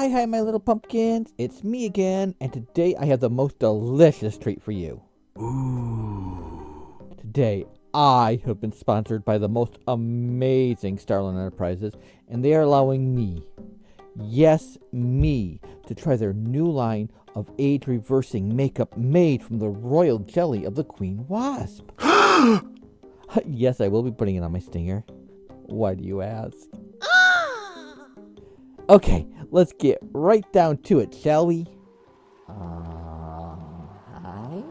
Hi, my little pumpkins. It's me again, and today I have the most delicious treat for you. Ooh. Today, I have been sponsored by the most amazing Starland Enterprises, and they are allowing me, yes, me, to try their new line of age-reversing makeup made from the royal jelly of the Queen Wasp. Yes, I will be putting it on my stinger. Why do you ask? Okay, let's get right down to it, shall we? Hi.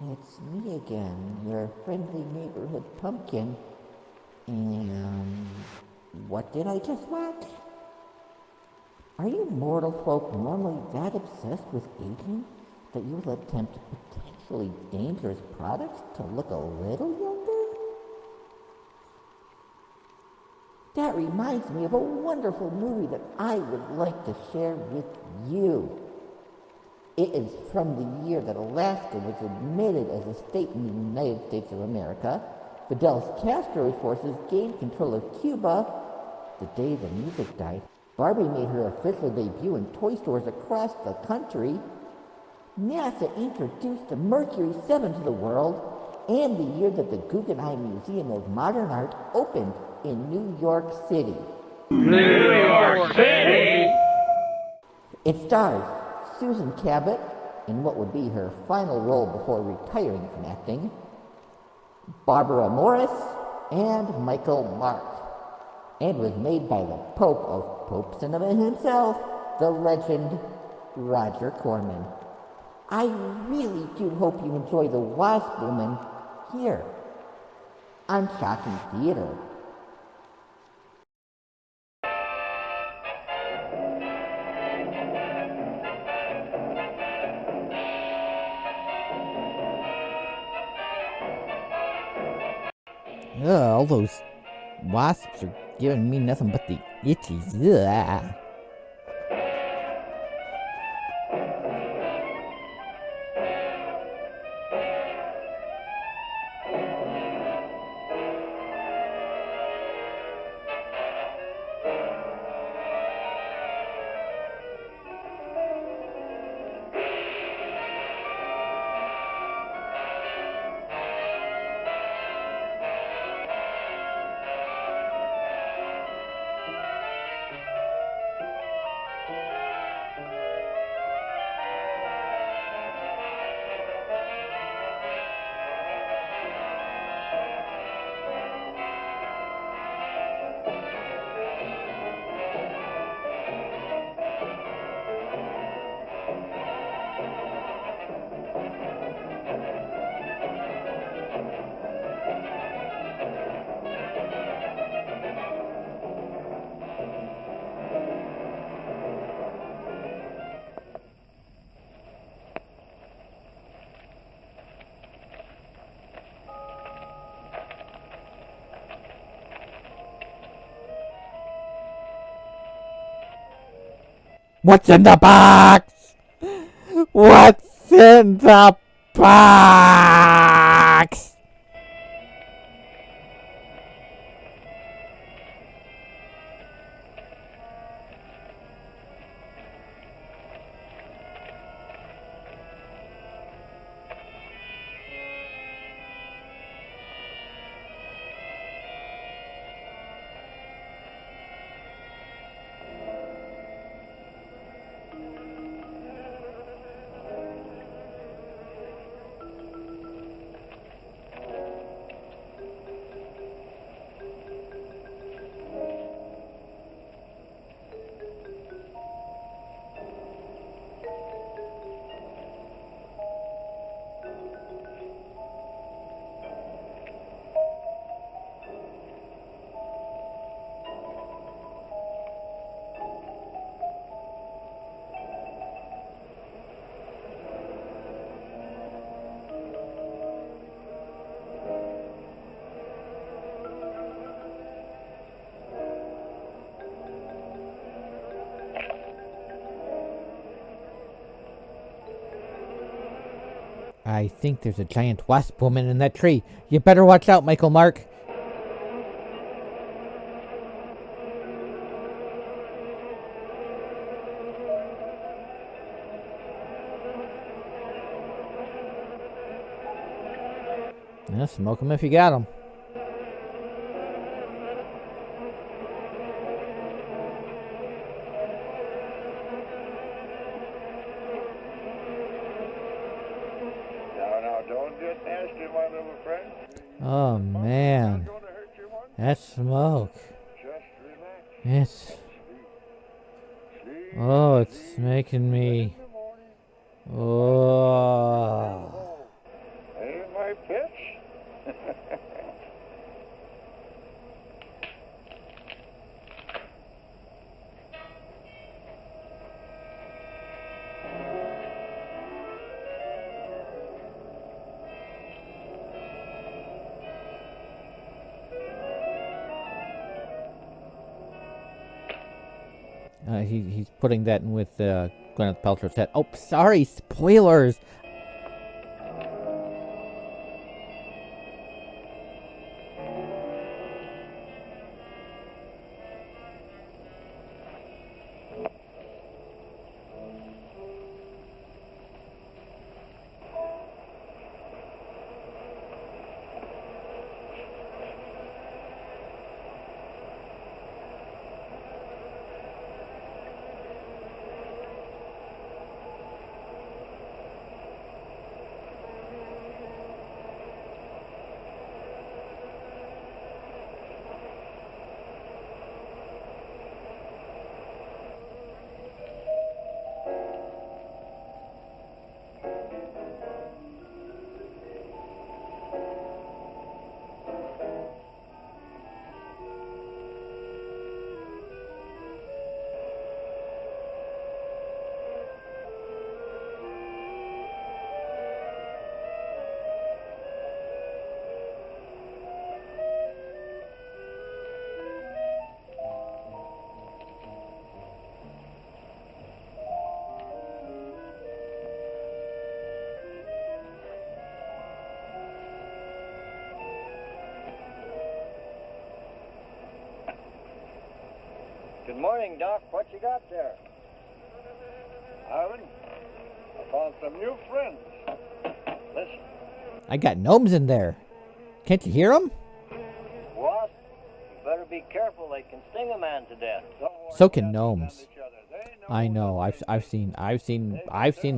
It's me again, your friendly neighborhood pumpkin. And what did I just watch? Are you mortal folk normally that obsessed with aging that you will attempt potentially dangerous products to look a little younger? That reminds me of a wonderful movie that I would like to share with you. It is from the year that Alaska was admitted as a state in the United States of America. Fidel Castro's forces gained control of Cuba the day the music died. Barbie made her official debut in toy stores across the country. NASA introduced the Mercury 7 to the world, and the year that the Guggenheim Museum of Modern Art opened in New York City. New York City? It stars Susan Cabot in what would be her final role before retiring from acting, Barbara Morris, and Michael Mark, and was made by the Pope of Pope Cinema himself, the legend Roger Corman. I really do hope you enjoy the Wasp Woman here on Shocking Theater. Ugh, all those wasps are giving me nothing but the itchies. Ugh. What's in the box? What's in the box? I think there's a giant wasp woman in that tree. You better watch out, Michael Mark. Yeah, smoke 'em if you got 'em. Now, don't get nasty, my little friend. Oh man, Not gonna hurt you one. that smoke. Just relax. It's Sleep. oh, it's making me. In the morning. Oh. Ain't my pitch? He's putting that in with Gwyneth Paltrow's head. Oh, sorry, spoilers. Good morning, Doc. What you got there? Ivan, I found some new friends. Listen. I got gnomes in there. Can't you hear them? Wasp, you better be careful. They can sting a man to death. So can gnomes. I know. I've seen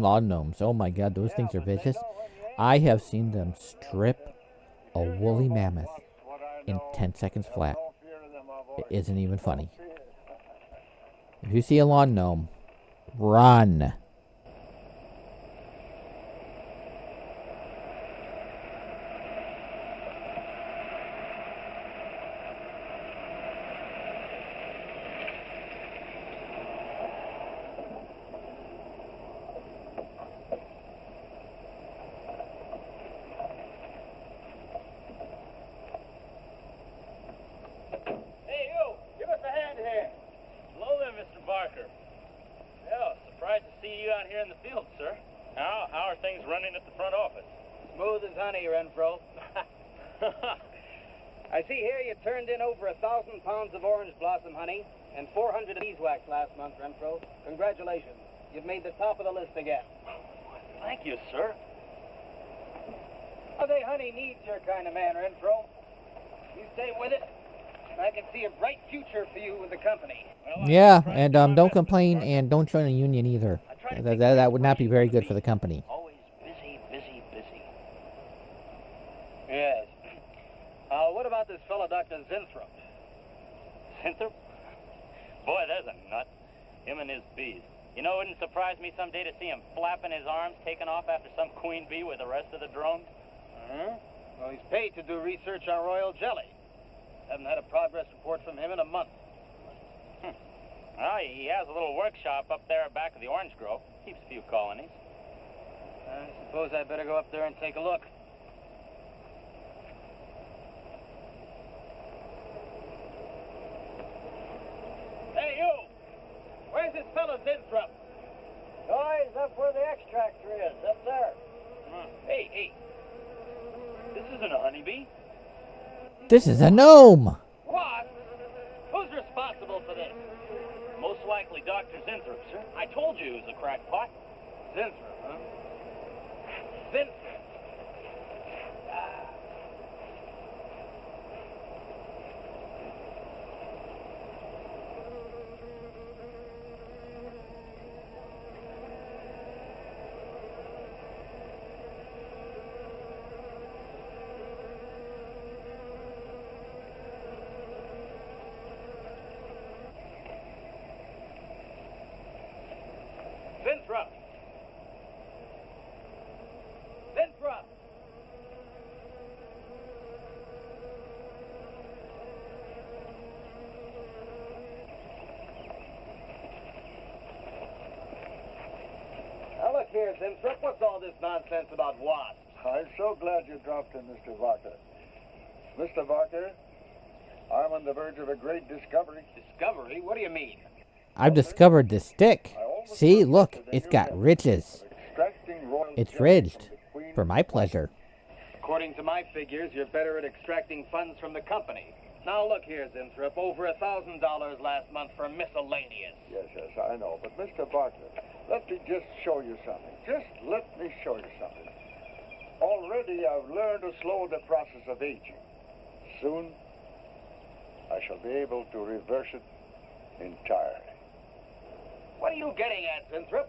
lawn gnomes. Oh my God, those things are vicious. I have seen them strip a woolly mammoth in 10 seconds flat. It isn't even funny. If you see a lawn gnome, run. Hey, you! Give us a hand here. Hello there, Mr. Barker. Yeah, surprised to see you out here in the field, sir. How are things running at the front office? Smooth as honey, Renfro. I see here you turned in over 1,000 pounds of orange blossom honey and 400 of beeswax last month, Renfro. Congratulations. You've made the top of the list again. Thank you, sir. Okay, honey needs your kind of man, Renfro. You stay with it, and I can see a bright future for you with the company. Well, Yeah, and don't complain and don't join a union either. That would not be very good for the company. Always busy, busy, busy. Yes. What about this fellow, Dr. Zinthrop? Zinthrop? Boy, there's a nut. Him and his bees. You know, it wouldn't surprise me someday to see him flapping his arms, taking off after some queen bee with the rest of the drones. Well, he's paid to do research on royal jelly. Haven't had a progress report from him in a month. Well, he has a little workshop up there back of the orange grove. Keeps a few colonies. I suppose I better go up there and take a look. Hey, you! Where's this fellow Zinthrop? Oh, he's up where the extractor is, up there. Hey. This isn't a honeybee. This is a gnome. What? Who's responsible for this? Most likely Dr. Zinthrop, sir. I told you he was a crackpot. Zinthrop, huh? Zinthrop. Zinthrop, what's all this nonsense about wasps? I'm so glad you dropped in, Mr. Barker. Mr. Barker, I'm on the verge of a great discovery. Discovery? What do you mean? I've discovered this stick. See, look, it's got ridges. Extracting royal It's jelly ridged from the queen for my pleasure. According to my figures, you're better at extracting funds from the company. Now look here, Zinthrop, over $1,000 last month for miscellaneous. Yes, I know. But, Mr. Barker, let me just show you something. Just let me show you something. Already I've learned to slow the process of aging. Soon, I shall be able to reverse it entirely. What are you getting at, Zinthrop?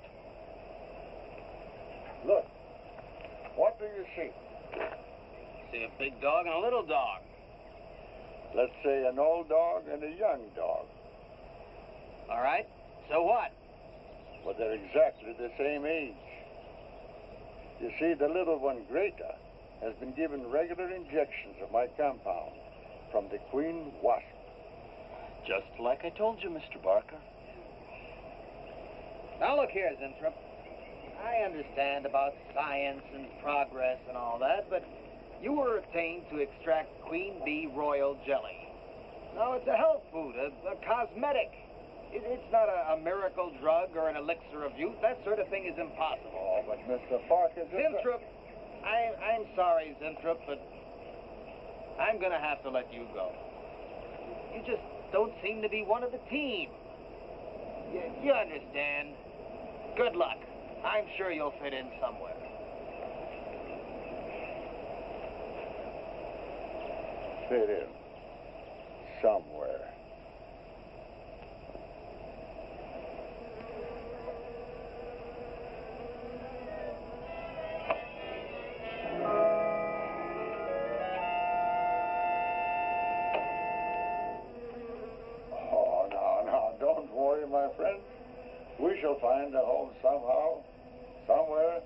Look, what do you see? See a big dog and a little dog. Let's say an old dog and a young dog. All right, so what? But they're exactly the same age. You see, the little one, Greta, has been given regular injections of my compound from the queen wasp. Just like I told you, Mr. Barker. Now look here, Zinthrop. I understand about science and progress and all that, but you were attained to extract queen bee royal jelly. Now, it's a health food, a cosmetic. It's not a miracle drug or an elixir of youth. That sort of thing is impossible. Oh, but Mr. Parker... Zinthrop, I'm sorry, Zinthrop, but I'm going to have to let you go. You just don't seem to be one of the team. You understand. Good luck. I'm sure you'll fit in somewhere. Fit in. Somewhere. Oh, no, don't worry, my friend. We shall find a home somehow, somewhere.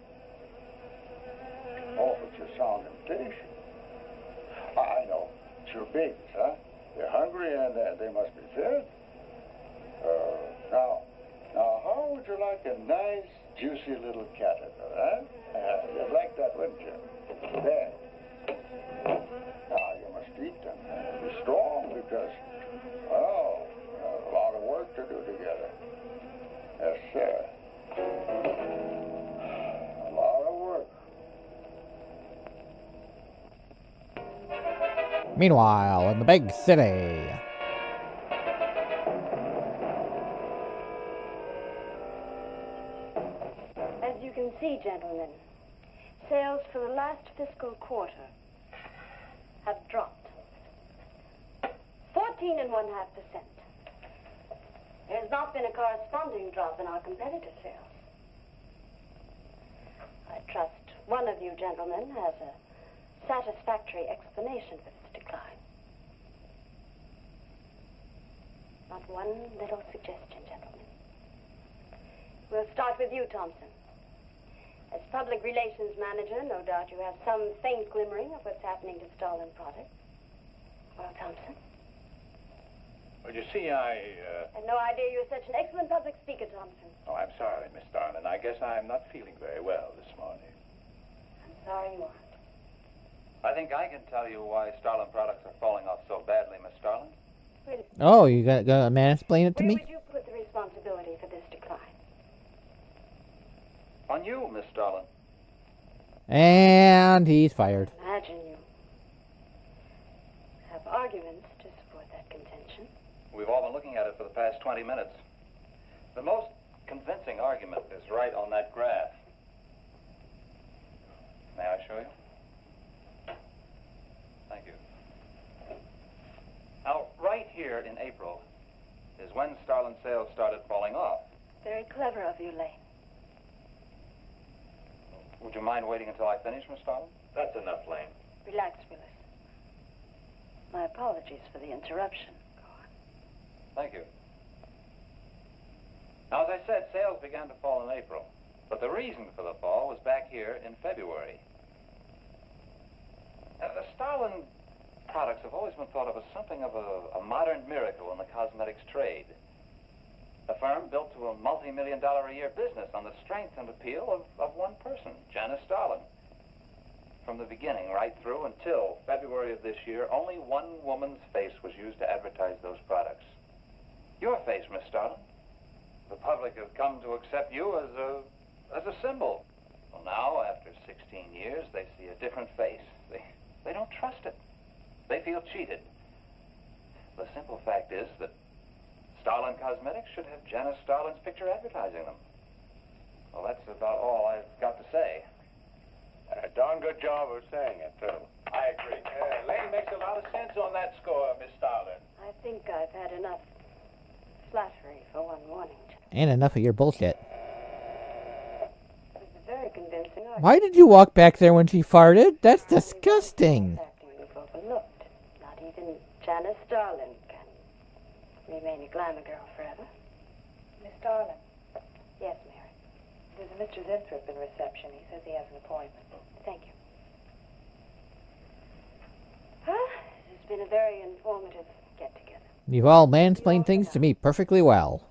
Oh, but you sound impatient. I know. It's your babies, huh? They're hungry and they must be fed. Now, how would you like a nice, juicy little caterpillar, huh? You'd like that, wouldn't you? There. Now, you must eat them. Be strong because, oh, there's a lot of work to do together. Yes, sir. A lot of work. Meanwhile, in the big city. As you can see, gentlemen, sales for the last fiscal quarter have dropped 14.5%. There's not been a corresponding drop in our competitive sales. I trust one of you gentlemen has a satisfactory explanation for this decline. Not one little suggestion, gentlemen. We'll start with you, Thompson. As public relations manager, no doubt you have some faint glimmering of what's happening to stolen products. Well, Thompson? Well, you see, I had no idea you were such an excellent public speaker, Thompson. Oh, I'm sorry, Miss Darlin. I guess I'm not feeling very well this morning. I'm sorry you aren't. I think I can tell you why Starlin products are falling off so badly, Miss Starlin. Oh, you got a mansplain it to Where me? would you put the responsibility for this decline? On you, Miss Starlin. And he's fired. Imagine you have arguments to support that contention. We've all been looking at it for the past 20 minutes. The most convincing argument is right on that graph. May I show you? Thank you. Now, right here in April is when Starlin sales started falling off. Very clever of you, Lane. Would you mind waiting until I finish, Miss Starlin? That's enough, Lane. Relax, Willis. My apologies for the interruption. Go on. Thank you. Now, as I said, sales began to fall in April. But the reason for the fall was back here in February. Now, the Starlin products have always been thought of as something of a modern miracle in the cosmetics trade. A firm built to a multi-million-dollar-a-year business on the strength and appeal of one person, Janice Stalin. From the beginning right through until February of this year, only one woman's face was used to advertise those products. Your face, Miss Stalin. The public have come to accept you as a symbol. Well, now, after 16 years, they see a different face. They don't trust it. They feel cheated. The simple fact is that Stalin Cosmetics should have Janice Stalin's picture advertising them. Well, that's about all I've got to say. A darn good job of saying it, too. I agree. Lady makes a lot of sense on that score, Miss Stalin. I think I've had enough flattery for one morning. And enough of your bullshit. It was a very convincing argument. Why did you walk back there when she farted? That's disgusting. Factor you've overlooked. Not even Janice Stalin can remain a glamour girl forever. Miss Darling, Yes, Mary. there's a Mr. Zinthrop in reception. He says he has an appointment. Thank you. Well, this has been a very informative get-together. You've all mansplained things to me perfectly well.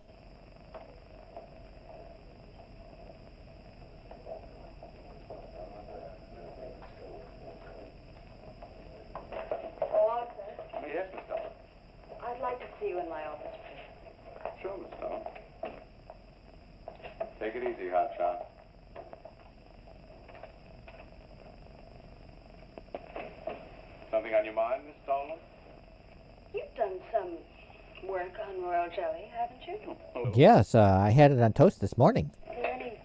Oh, Arthur, Yes, Miss Stalin. I'd like to see you in my office, please. Sure, Miss Stalin. Take it easy, hotshot. Something on your mind, Miss Stalin? You've done some work on royal jelly, haven't you? Yes, I had it on toast this morning. Are there any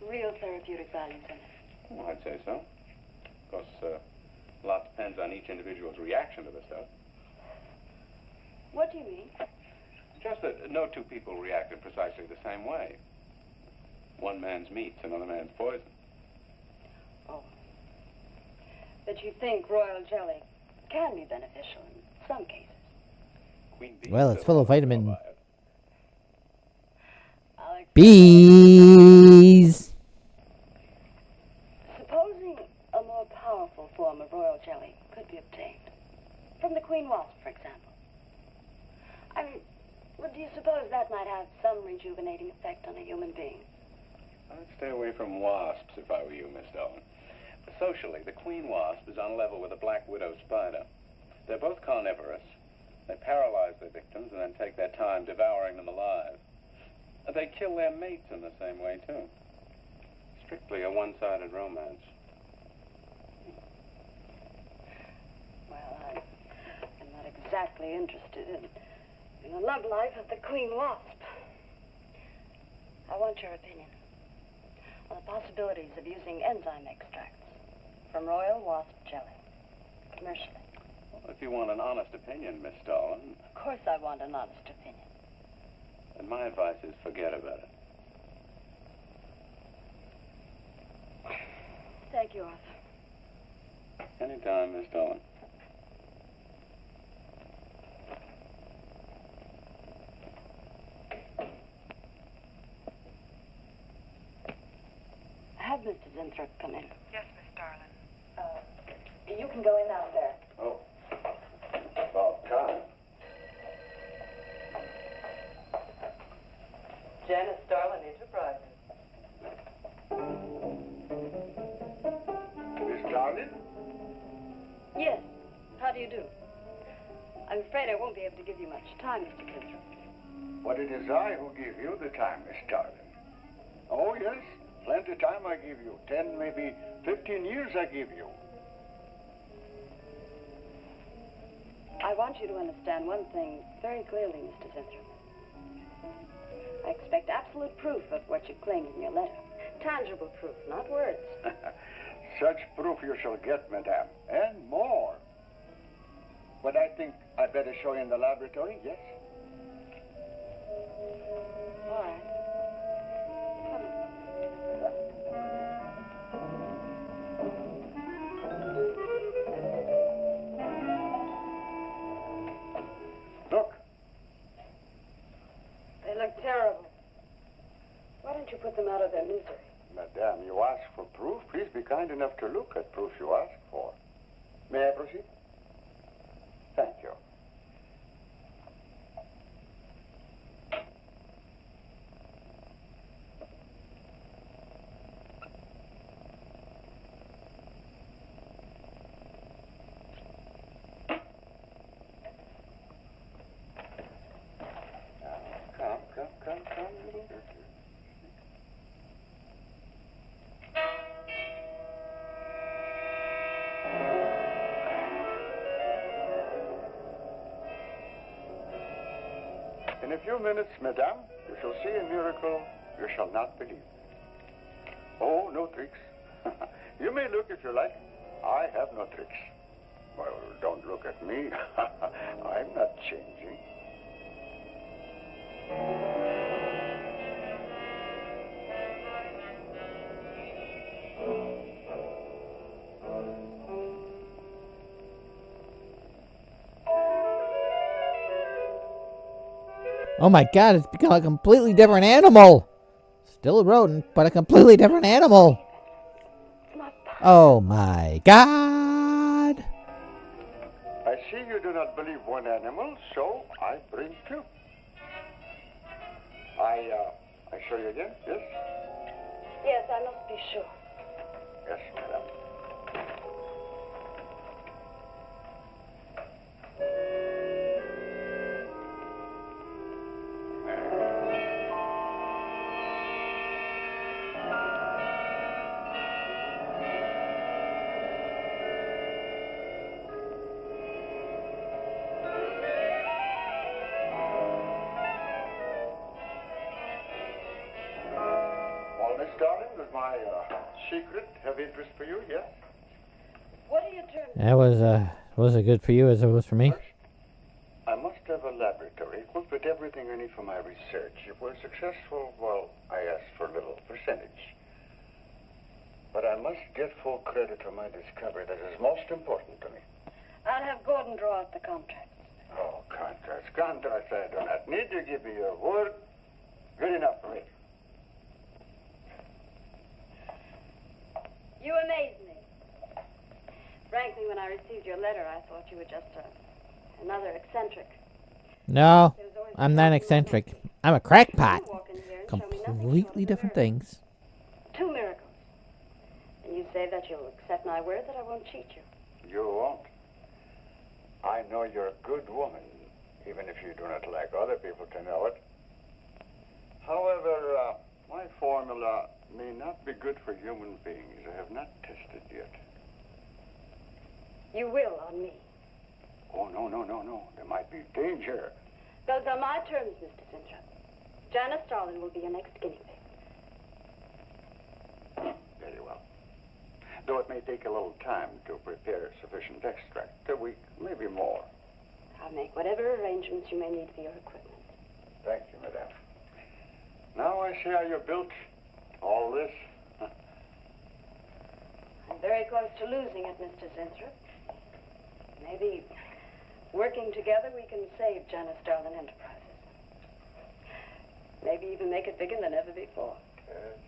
real therapeutic values in it? Well, I'd say so. Of course, a lot depends on each individual's reaction to the stuff. What do you mean? Just that no two people react in precisely the same way. One man's meat's another man's poison. Oh. But you think royal jelly can be beneficial in some cases? Queen Bee Well, it's said full of a lot vitamin about it. I'll accept Bees. that. Supposing a more powerful form of royal jelly could be obtained from the queen wasp, for example. I mean, would you suppose that might have some rejuvenating effect on a human being? I'd stay away from wasps if I were you, Miss Stalin. Socially, the queen wasp is on level with a black widow spider. They're both carnivorous. They paralyze their victims and then take their time devouring them alive. They kill their mates in the same way, too. Strictly a one-sided romance. Well, I'm not exactly interested in the love life of the queen wasp. I want your opinion on the possibilities of using enzyme extracts from royal wasp jelly commercially. Well, if you want an honest opinion, Miss Stalin, Of course I want an honest opinion. then my advice is forget about it. Thank you, Arthur. Anytime, Miss Stalin. Have Mr. Zinthrop come in. Yes, Miss Darling. You can go in out there. Oh. About time. Janice Darling Enterprises. Miss Stalin? Yes. How do you do? I'm afraid I won't be able to give you much time, Mr. Zinthrop. But it is I who give you the time, Miss Stalin. Oh, yes. Plenty of time I give you. 10, maybe 15 years I give you. I want you to understand one thing very clearly, Mr. Zinthrop. I expect absolute proof of what you claimed in your letter. Tangible proof, not words. Such proof you shall get, madame, and more. But I think I'd better show you in the laboratory, yes? All right. Come in. Look, They look terrible. Why don't you put them out of their misery? madame, you ask for proof. Please be kind enough to look at proof you ask for. May I proceed? Thank you. a few minutes, madame, you shall see a miracle you shall not believe. Oh, no tricks. You may look if you like. I have no tricks. Well, don't look at me. I'm not changing. Oh my god, it's become a completely different animal. Still a rodent, but a completely different animal. Oh my god. I see you do not believe one animal, so I bring two. I show you again, yes? Yes, I must be sure. Yes, madam. Well, Miss Darling, does my secret have interest for you, yes? What are your terms? That was it good for you as it was for me? First, I must have a laboratory equipped with everything I need for my research. If we're successful, well, I ask for a little percentage. But I must get full credit for my discovery. That is most important to me. I'll have Gordon draw up the contract. Oh, contracts, I do not need to give you your word. Good enough for me. You amaze me. Frankly, when I received your letter, I thought you were just another eccentric. No, I'm not eccentric. I'm a crackpot. You walk in here and show me nothing short Completely of a different miracle. things. 2 miracles. And you say that you'll accept my word that I won't cheat you. You won't. I know you're a good woman, even if you do not like other people to know it. However, my formula may not be good for human beings. I have not tested yet. You will on me. Oh, no. There might be danger. Those are my terms, Mr. Sintram. Janice Starlin will be your next guinea pig. Very well. Though it may take a little time to prepare sufficient extract. A week, maybe more. I'll make whatever arrangements you may need for your equipment. Thank you, madame. Now I see how you built all this. I'm very close to losing it, Mr. Zinthrop. Maybe working together we can save Janice Starlin Enterprises. Maybe even make it bigger than ever before. Yes.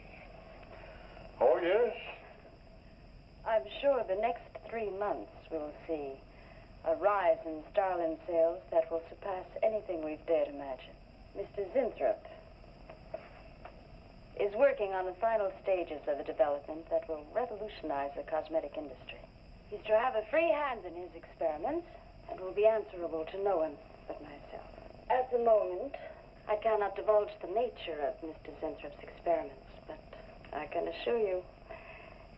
Oh, yes. I'm sure the next 3 months we'll see a rise in Starlin sales that will surpass anything we've dared imagine. Mr. Zinthrop is working on the final stages of a development that will revolutionize the cosmetic industry. He's to have a free hand in his experiments and will be answerable to no one but myself. At the moment, I cannot divulge the nature of Mr. Zinthrup's experiments, but I can assure you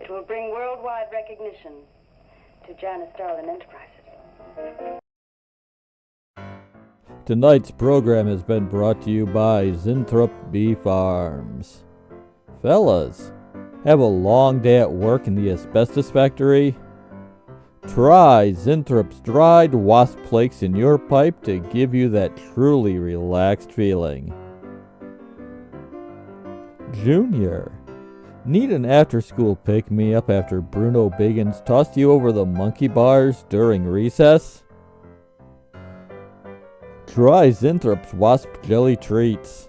it will bring worldwide recognition to Janice Starlin Enterprises. Tonight's program has been brought to you by Zinthrop Bee Farms. Fellas, have a long day at work in the asbestos factory? Try Zinthrop's dried wasp flakes in your pipe to give you that truly relaxed feeling. Junior, need an after-school pick-me-up after Bruno Biggins tossed you over the monkey bars during recess? Try Zinthrop's Wasp Jelly Treats.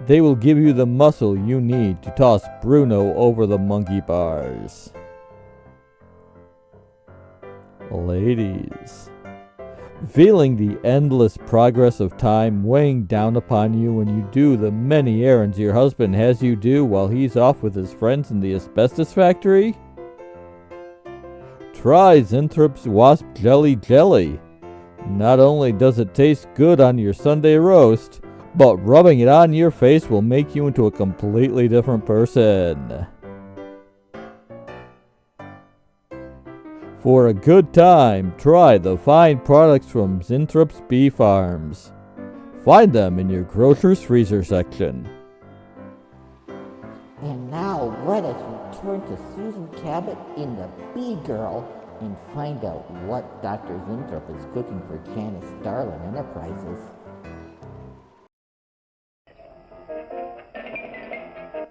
They will give you the muscle you need to toss Bruno over the monkey bars. Ladies, feeling the endless progress of time weighing down upon you when you do the many errands your husband has you do while he's off with his friends in the asbestos factory? Try Zinthrop's Wasp Jelly Jelly. Not only does it taste good on your Sunday roast, but rubbing it on your face will make you into a completely different person. For a good time, try the fine products from Zinthrop's Bee Farms. Find them in your grocer's freezer section. And now let us return to Susan Cabot in the Bee Girl and find out what Dr. Zinthrop is cooking for Janice Starlin Enterprises.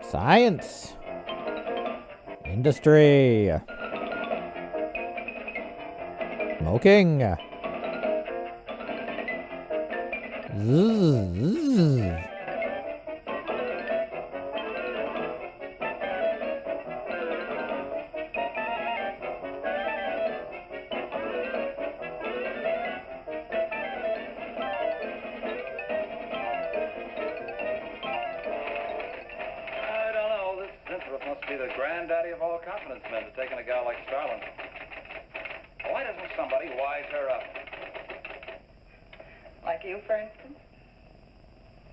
Science. Industry. Smoking. Zzz. I don't know. This Zinthrop must be the granddaddy of all confidence men to taking a gal like Starlin. Why doesn't somebody wise her up? Like you, for instance?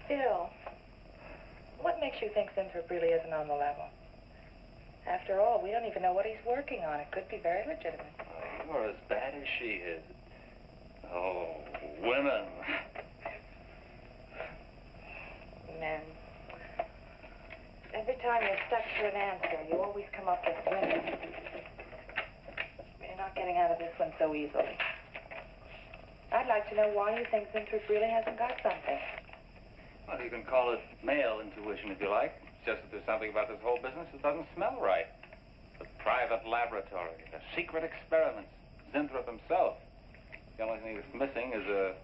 Bill, what makes you think Zinthrop really isn't on the level? After all, we don't even know what he's working on. It could be very legitimate. Oh, you're as bad as she is. Oh, women. Men. Every time you're stuck for an answer, you always come up with women. You're not getting out of this one so easily. I'd like to know why you think Zinthrop really hasn't got something. Well, you can call it male intuition if you like. It's just that there's something about this whole business that doesn't smell right. The private laboratory, the secret experiments, Zinthrop himself. The only thing that's missing is a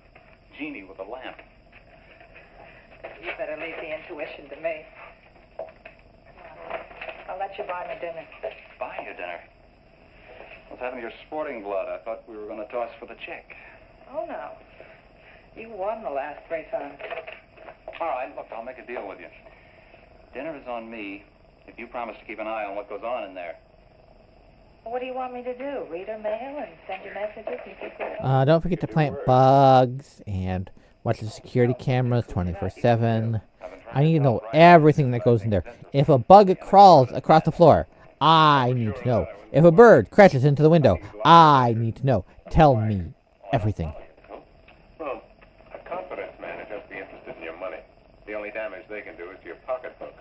genie with a lamp. You better leave the intuition to me. I'll let you buy me dinner. Buy you dinner? What's happened to your sporting blood? I thought we were going to toss for the check. Oh, no. You won the last 3 times. All right, look, I'll make a deal with you. Dinner is on me if you promise to keep an eye on what goes on in there. What do you want me to do? Read her mail and send you messages and keep her... Don't forget to plant bugs and watch the security cameras 24/7. I need to know everything that goes in there. If a bug crawls across the floor, I need to know. If a bird crashes into the window, I need to know. Tell me everything. Well, a confidence man would just be interested in your money. The only damage they can do is to your pocketbook.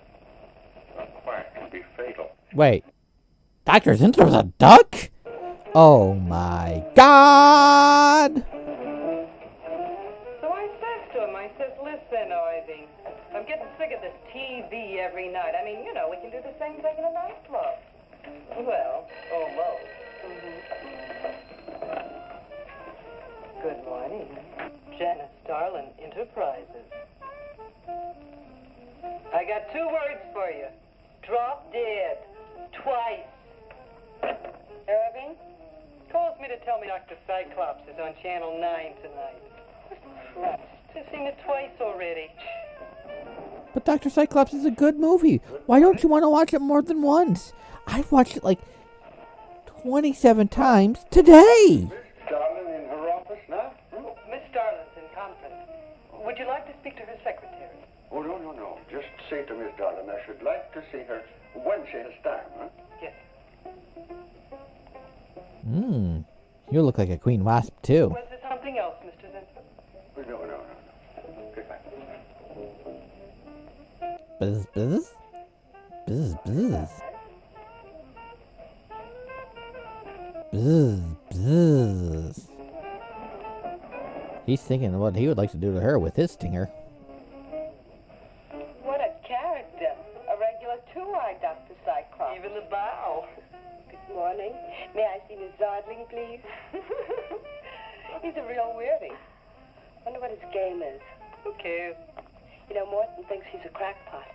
A quack can be fatal. Wait, Dr. Zintrop's a duck? Oh my God! So I says to him, I says, listen, Irving, I'm getting sick of this TV every night. I mean, you know, we can do the same thing in a nightclub. Well, almost. Good morning. Janice Starlin Enterprises. I got 2 words for you. Drop dead. Twice. Irving calls me to tell me Dr. Cyclops is on Channel 9 tonight. Christ, I've seen it twice already. But Dr. Cyclops is a good movie. Why don't you want to watch it more than once? I've watched it like 27 times today. Miss Starlin in her office now? Miss Starlin's in conference. Would you like to speak to her secretary? Oh, no. Just say to Miss Starlin I should like to see her when she has time, huh? Yes. You look like a queen wasp, too. Was there something else, Mr. Zinthrop? No. Goodbye. Buzz, buzz. Buzz, buzz. Buzz, buzz. He's thinking what he would like to do to her with his stinger. What a character. A regular 2-eyed Dr. Cyclops. Even the bow. Good morning. May I see Miss Zardling, please? He's a real weirdie. Wonder what his game is. Who cares? You know, Morton thinks he's a crackpot.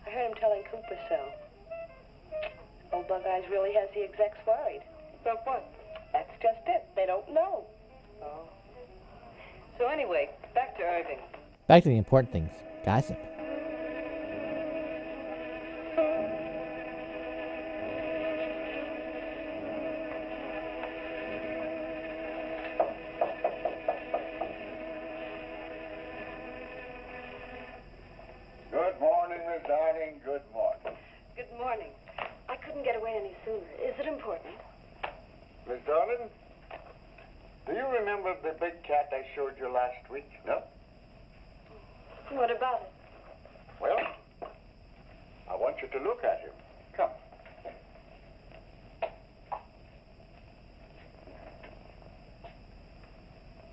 I heard him telling Cooper so. Old Bug Eyes really has the execs worried. About what? That's just it. They don't know. Oh. So anyway, back to Irving. Back to the important things. Gossip. Good morning, Miss Darling. Good morning. Good morning. I couldn't get away any sooner. Is it important? Miss Darling, do you remember the big cat I showed you last week? No? What about it? Well, I want you to look at him. Come.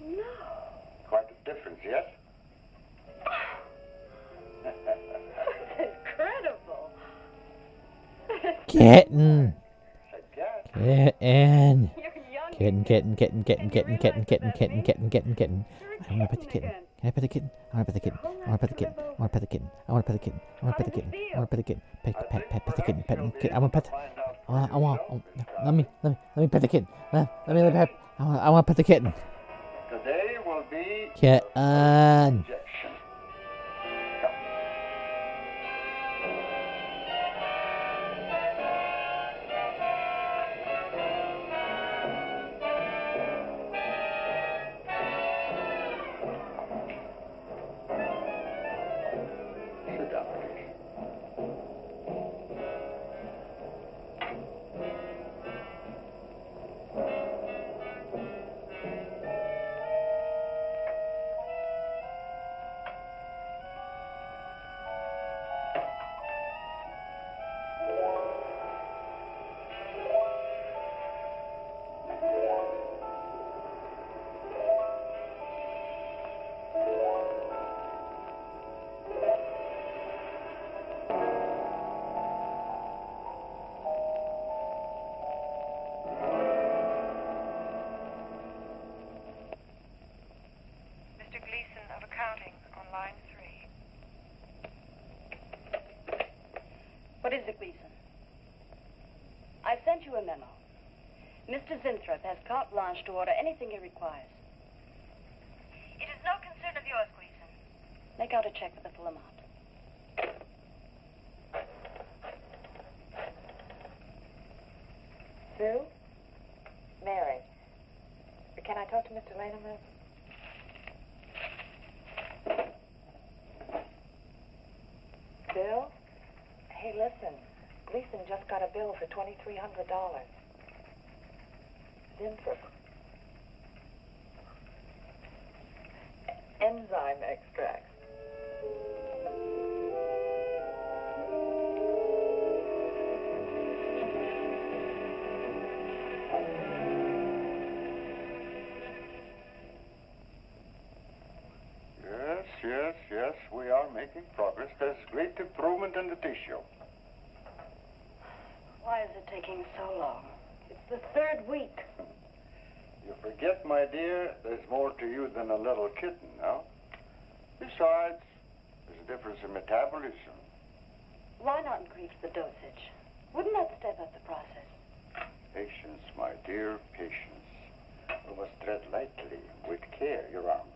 No. Quite a difference, yes? Incredible. Kitten. A cat? Kitten. You're young. Kitten, kitten, kitten, kitten, kitten, kitten, kitten, kitten, kitten, kitten, kitten. I want to pet the kitten. Can I pet the kitten? I want to pet the kitten. I want to pet the kitten. I want to pet the kitten. I want to pet the kitten. I want to pet the kitten. I want to pet the kitten. Pet the kitten. Pet the kitten. I want to pet. I want. Let me pet the kitten. Let me pet. I want to pet the kitten. Today will be Kitten. injection. Sit down, please. Mr. Gleason of accounting on line 3. What is it, Gleason? I've sent you a memo. Mr. Zinthrop has carte blanche to order anything he requires. It is no concern of yours, Gleason. Make out a check for the full amount. Sue? Mary. Can I talk to Mr. Lane a minute? Bill? Hey, listen. Gleason just got a bill for $2,300. Zinthrop. Enzyme extract. Yes, we are making progress. There's great improvement in the tissue. Why is it taking so long? It's the third week. You forget, my dear, there's more to you than a little kitten, no? Besides, there's a difference in metabolism. Why not increase the dosage? Wouldn't that step up the process? Patience, my dear, patience. We must tread lightly, with care, your arm, please.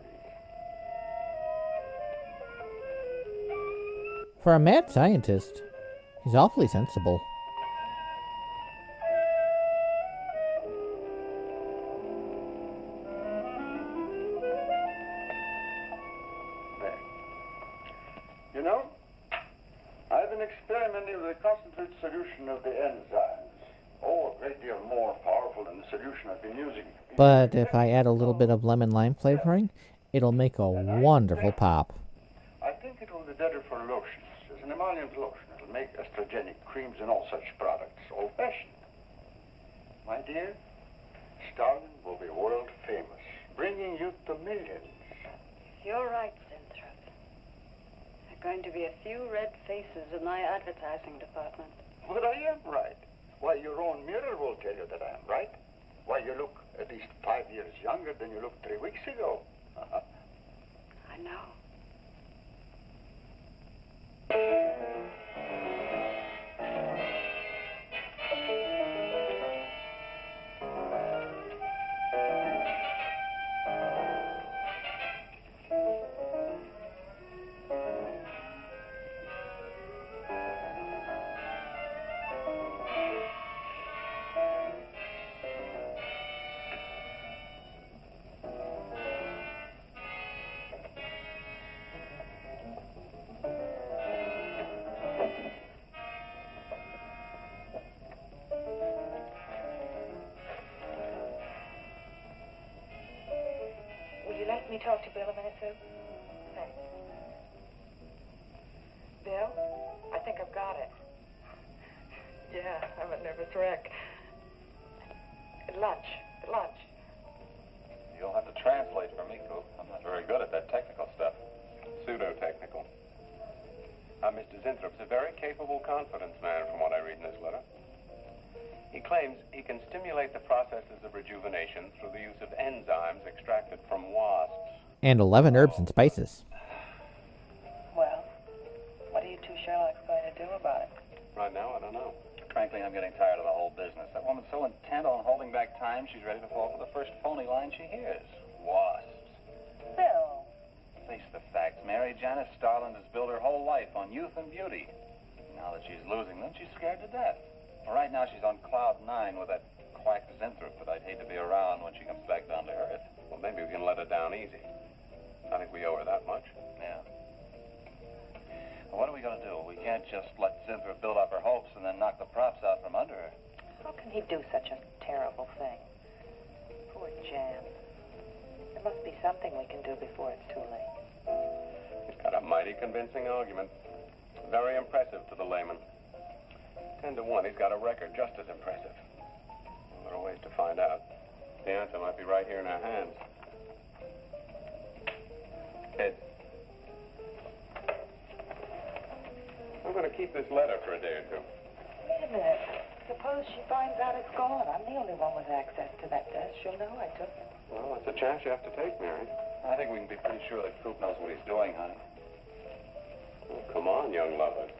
For a mad scientist, he's awfully sensible. There. You know, I've been experimenting with a concentrated solution of the enzymes. Oh, a great deal more powerful than the solution I've been using. But if I add a little bit of lemon lime flavoring, it'll make a wonderful pop. I think it will be better for lotions. As an emollient lotion, it'll make estrogenic creams and all such products old-fashioned. My dear, Stalin will be world famous, bringing you to millions. You're right, Zinthrop. There are going to be a few red faces in my advertising department. But I am right. Why, your own mirror will tell you that I am right. Why, you look at least 5 years younger than you looked 3 weeks ago. I know. Would you let me talk to Bill a minute, Sue? Thanks. nervous wreck. Good lunch. Good lunch. You'll have to translate for me, Coop. I'm not very good at that technical stuff. Pseudo-technical. Mr. Zinthrop's a very capable confidence man from what I read in this letter. He claims he can stimulate the processes of rejuvenation through the use of enzymes extracted from wasps. And 11 herbs and spices. Well, what are you two Sherlocks going to do about it? Right now, I don't know. Frankly, I'm getting tired of the whole business. That woman's so intent on holding back time, she's ready to fall for the first phony line she hears. Wasps. Phil. Face the facts, Mary. Janice Starland has built her whole life on youth and beauty. Now that she's losing them, she's scared to death. Well, right now, she's on cloud 9 with that quack Zinthrop that I'd hate to be around when she comes back down to earth. Well, maybe we can let her down easy. I think we owe her that much. Yeah. Well, what are we going to do? We can't just let Zinthrop build up her hopes and then knock the props out from under her. How can he do such a terrible thing? Poor Jan. There must be something we can do before it's too late. He's got a mighty convincing argument. Very impressive to the layman. 10 to 1, he's got a record just as impressive. Well, there are ways to find out. The answer might be right here in our hands. Ed. I'm going to keep this letter for a day or two. Wait a minute. Suppose she finds out it's gone. I'm the only one with access to that desk. She'll know I took it. Well, it's a chance you have to take, Mary. I think we can be pretty sure that Coop knows what he's doing, honey. Well, come on, young lover.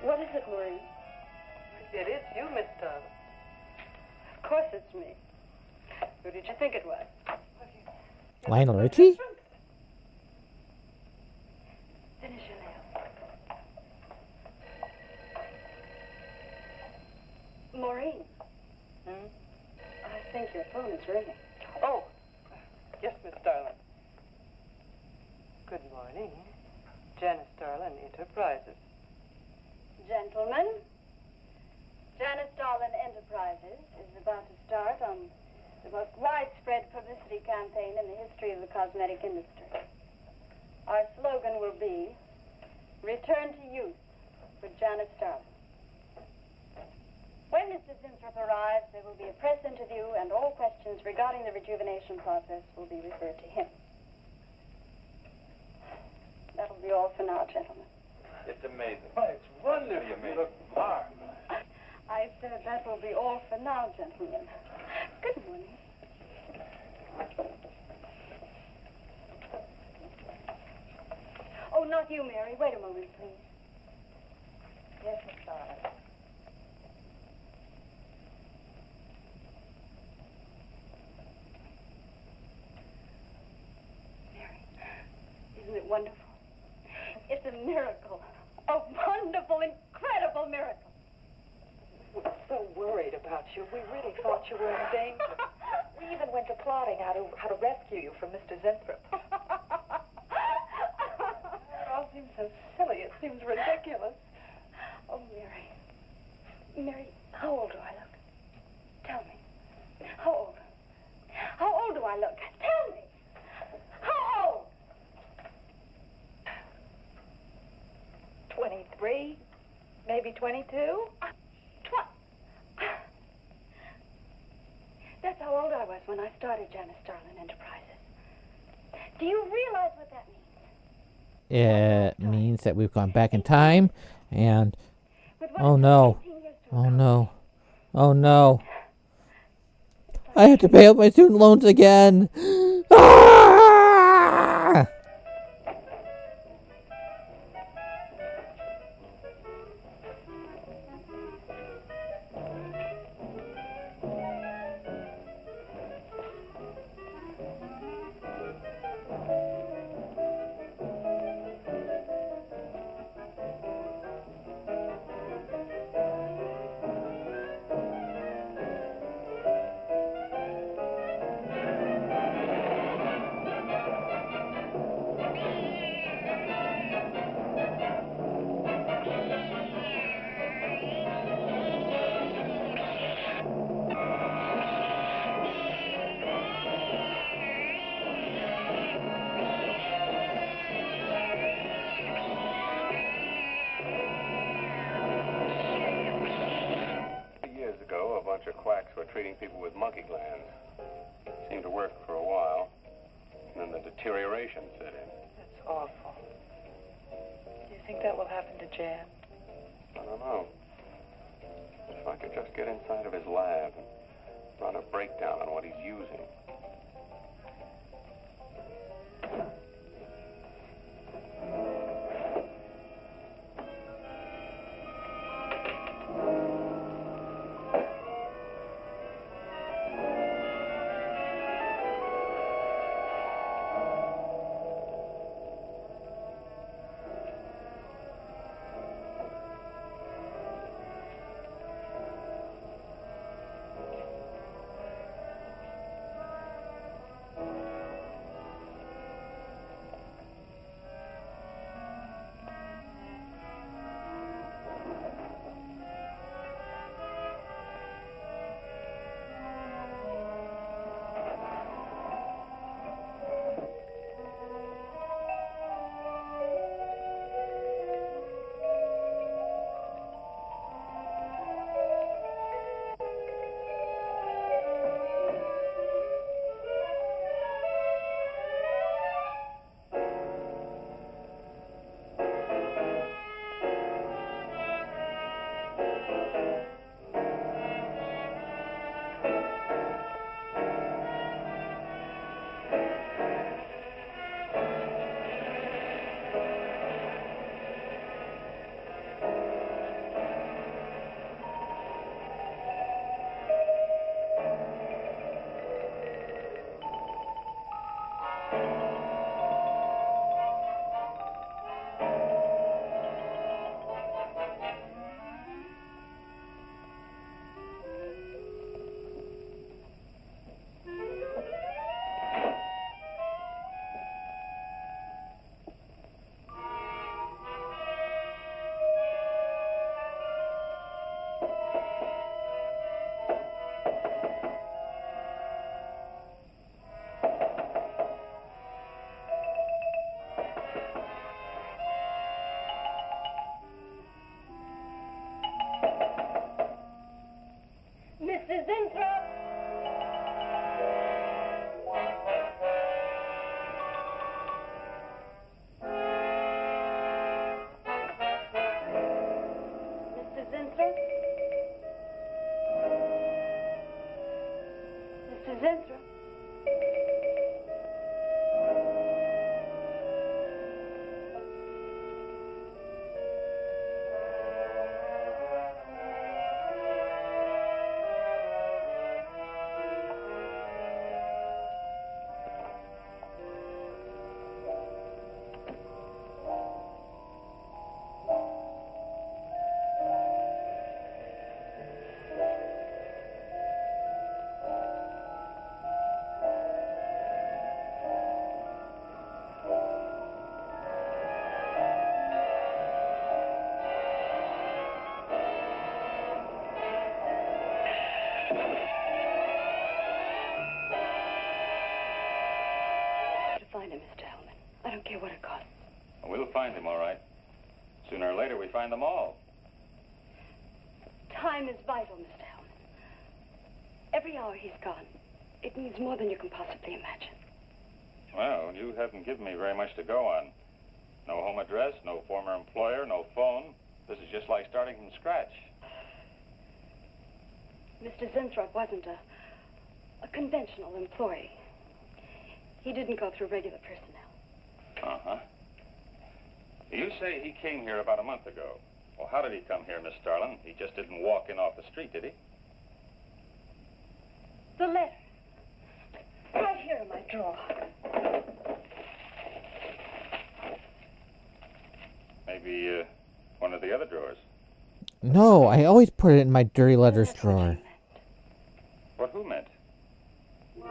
What is it, Maureen? It is you, Miss Starlin. Of course it's me. Who did you think it was? Lionel Richie? Finish your nail. Maureen. I think your phone is ringing. Oh, yes, Miss Starlin. Good morning. Janice Starlin Enterprises. Gentlemen, Janice Starlin Enterprises is about to start on the most widespread publicity campaign in the history of the cosmetic industry. Our slogan will be, Return to Youth with Janice Starlin. When Mr. Zinthrop arrives, there will be a press interview, and all questions regarding the rejuvenation process will be referred to him. That'll be all for now, gentlemen. It's amazing. Oh, it's wonderfully amazing. You look marvelous. I said that will be all for now, gentlemen. Good morning. Oh, not you, Mary. Wait a moment, please. Yes, Miss Starlin. Mary, isn't it wonderful? It's a miracle. A wonderful, incredible miracle. We were so worried about you. We really thought you were in danger. We even went to plotting how to rescue you from Mr. Zinthrop. It all seems so silly. It seems ridiculous. Oh, Mary. Mary, how old do I look? Tell me. How old? How old do I look? Tell me. How old? 23, maybe 22. That's how old I was when I started Janice Starlin Enterprises. Do you realize what that means? It means that we've gone back in time, and oh no, oh no, oh no. I have to pay up my student loans again. Ah! Years ago, a bunch of quacks were treating people with monkey glands. Seemed to work for a while, and then the deterioration set in. That's awful. Do you think that will happen to Jan? I don't know. If I could just get inside of his lab and run a breakdown on what he's using. care what it costs. We'll find him, all right. Sooner or later, we find them all. Time is vital, Mr. Hellman. Every hour he's gone, it means more than you can possibly imagine. Well, you haven't given me very much to go on. No home address, no former employer, no phone. This is just like starting from scratch. Mr. Zinthrop wasn't a conventional employee. He didn't go through regular personnel. Uh-huh. You say he came here about a month ago. Well, how did he come here, Miss Starlin? He just didn't walk in off the street, did he? The letter. Right here in my drawer. Maybe one of the other drawers. No, I always put it in my dirty letters drawer. What who meant? Miss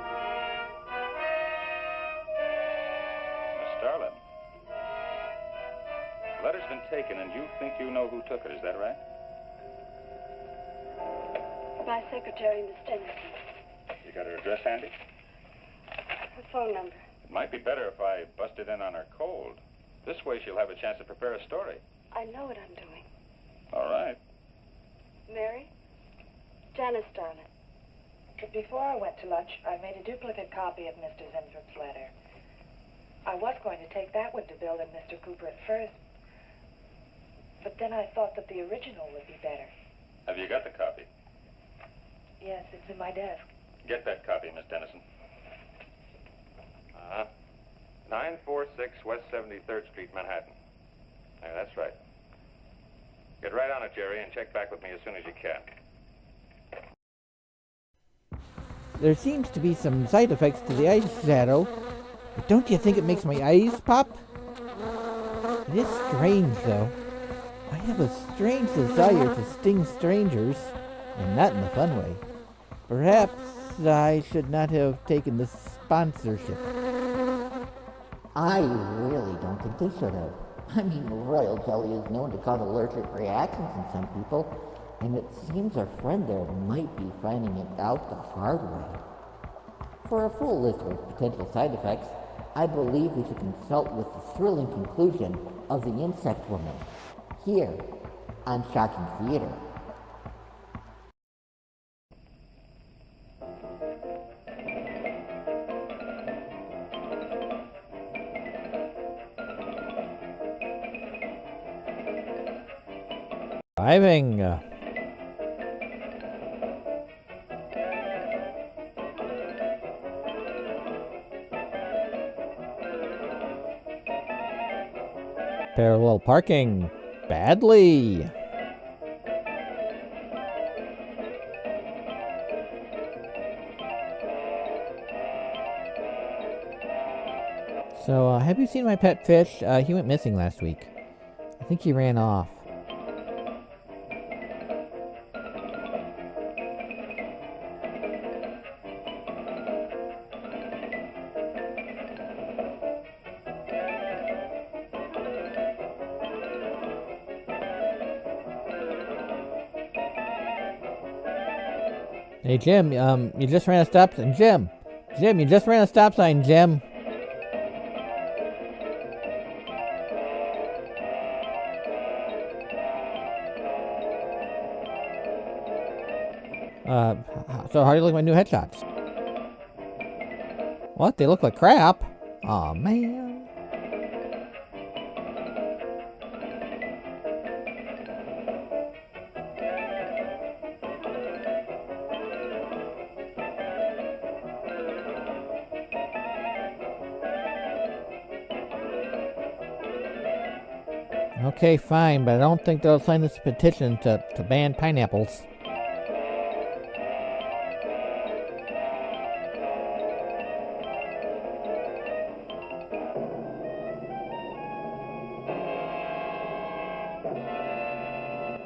Starlin. The letter's been taken, and you think you know who took it, is that right? My secretary, Miss Tennyson. You got her address handy? Her phone number. It might be better if I busted in on her cold. This way she'll have a chance to prepare a story. I know what I'm doing. All right. Mary? Janice Starlin. But before I went to lunch, I made a duplicate copy of Mr. Zimthrop's letter. I was going to take that one to Bill and Mr. Cooper at first, but then I thought that the original would be better. Have you got the copy? Yes, it's in my desk. Get that copy, Miss Dennison. 946 West 73rd Street, Manhattan. Yeah, that's right. Get right on it, Jerry, and check back with me as soon as you can. There seems to be some side effects to the eyeshadow, but don't you think it makes my eyes pop? It is strange, though. I have a strange desire to sting strangers, and not in a fun way. Perhaps I should not have taken this sponsorship. I really don't think they should have. I mean, royal jelly is known to cause allergic reactions in some people, and it seems our friend there might be finding it out the hard way. For a full list of potential side effects, I believe we should consult with the thrilling conclusion of The Insect Woman, here on Shocking Theater. Driving. Parallel parking. Badly. So, have you seen my pet fish? He went missing last week. I think he ran off. Hey, Jim, you just ran a stop sign. Jim, you just ran a stop sign, Jim. So how do you like my new headshots? What? They look like crap? Aw, man. Okay, fine, but I don't think they'll sign this petition to ban pineapples.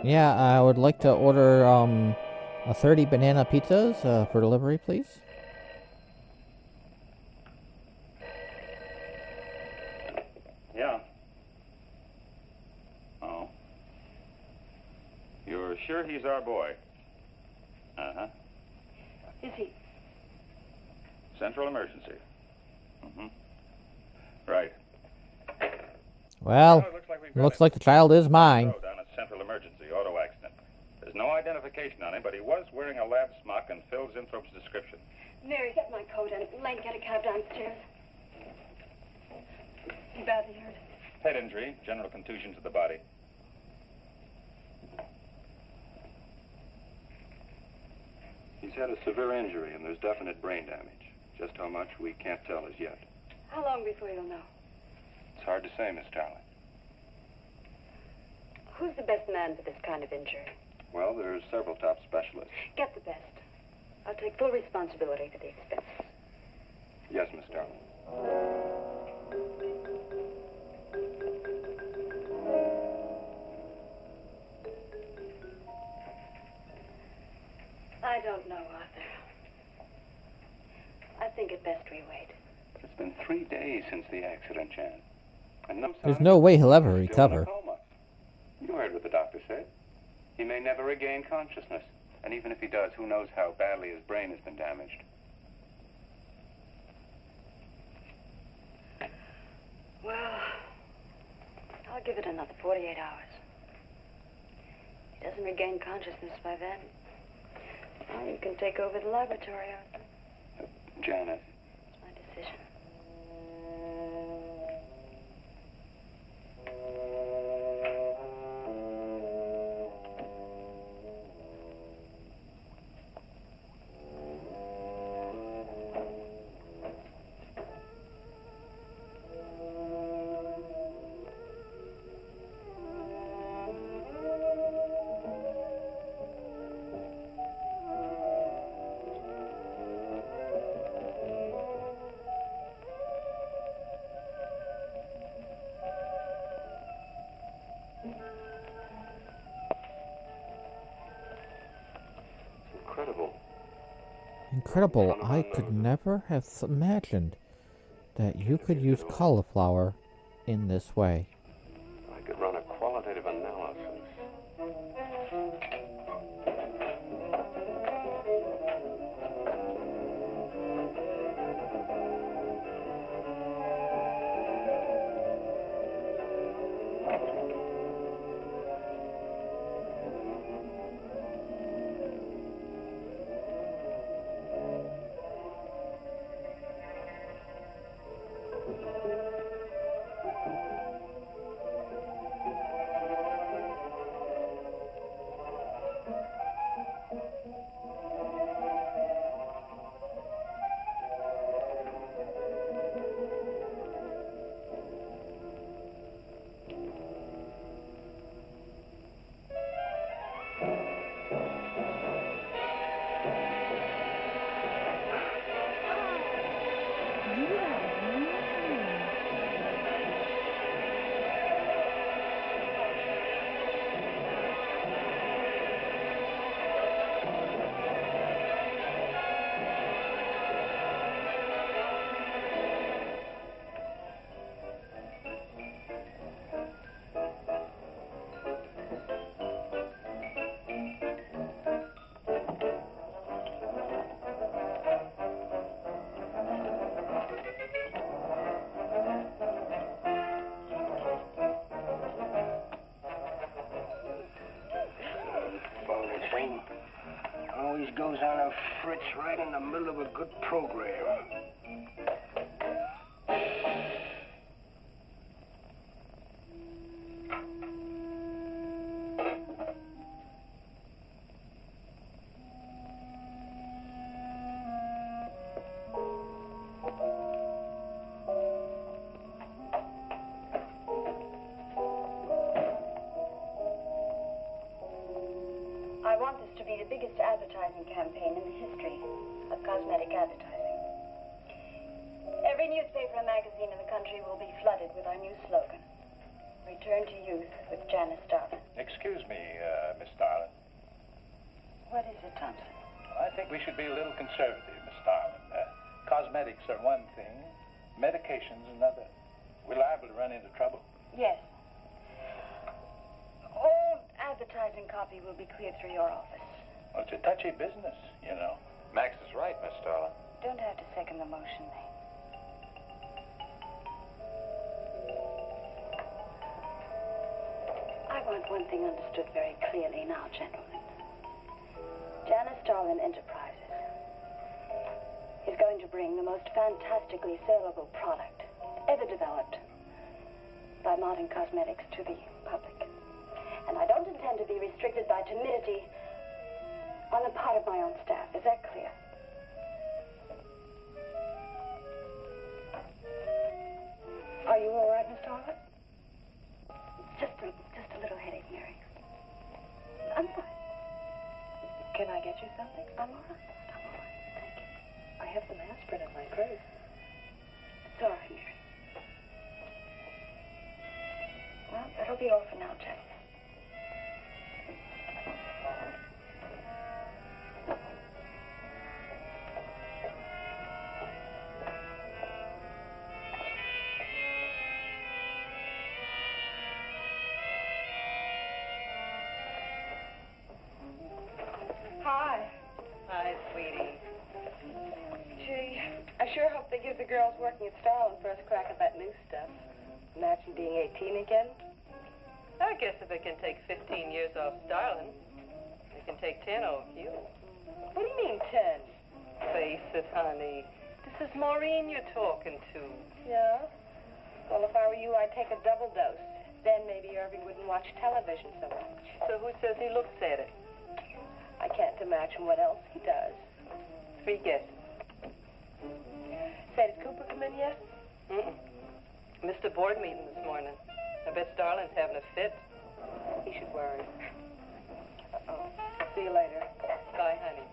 Yeah, I would like to order a 30 banana pizzas for delivery, please. Yeah. Oh. You're sure he's our boy? Uh-huh. Is he? Central emergency. Mm-hmm. Right. Well, it looks like the child is mine. Road on a central emergency auto accident. There's no identification on him, but he was wearing a lab smock and fills Inthrope's description. Mary, get my coat and Len, get a cab downstairs. He badly hurt. Head injury, general contusion to the body. He's had a severe injury and there's definite brain damage. Just how much, we can't tell as yet. How long before you'll know? It's hard to say, Miss Starling. Who's the best man for this kind of injury? Well, there's several top specialists. Get the best. I'll take full responsibility for the expenses. Yes, Miss Starling. I don't know, Arthur. I think it best we wait. It's been 3 days since the accident, Jan. And There's no way he'll ever recover. You heard what the doctor said. He may never regain consciousness. And even if he does, who knows how badly his brain has been damaged. Well, I'll give it another 48 hours. If he doesn't regain consciousness by then, well, you can take over the laboratory, Arthur. Janet. It's my decision. Incredible. I could never have imagined that you could use cauliflower in this way. I could run a qualitative analysis. Always goes on a fritz right in the middle of a good program. I want this to be the biggest advertising campaign in the history of cosmetic advertising. Every newspaper and magazine in the country will be flooded with our new slogan, Return to Youth with Janice Starlin. Excuse me, Miss Starlin. What is it, Thompson? I think we should be a little conservative, Miss Starlin. Cosmetics are one thing, medications another. We're liable to run into trouble. Yes. All advertising copy will be cleared through your office. Well, it's a touchy business, you know. Max is right, Miss Starlin. Don't have to second the motion, May. want one thing understood very clearly now, gentlemen. Janice Starlin Enterprises is going to bring the most fantastically saleable product ever developed by modern cosmetics to the public. And I don't intend to be restricted by timidity on the part of my own staff. Is that clear? Are you all right, Miss Starlin? Just a little headache, Mary. I'm fine. Can I get you something? I'm all right. I'm all right. Thank you. I have some aspirin in my purse. Sorry, Mary. Well, that'll be all for now, gentlemen. Hi. Hi, sweetie. Gee, I sure hope they give the girls working at Starlin first crack at that new stuff. Imagine being 18 again. I guess if it can take 15 years off Starlin, it can take 10 off you. What do you mean 10? Face it, honey. This is Maureen you're talking to. Yeah? Well, if I were you, I'd take a double dose. Then maybe Irving wouldn't watch television so much. So who says he looks at it? I can't imagine what else he does. Forget it. Say, did Cooper come in yet? Missed a board meeting this morning. I bet Starlin's having a fit. He should worry. Uh-oh. See you later. Bye, honey.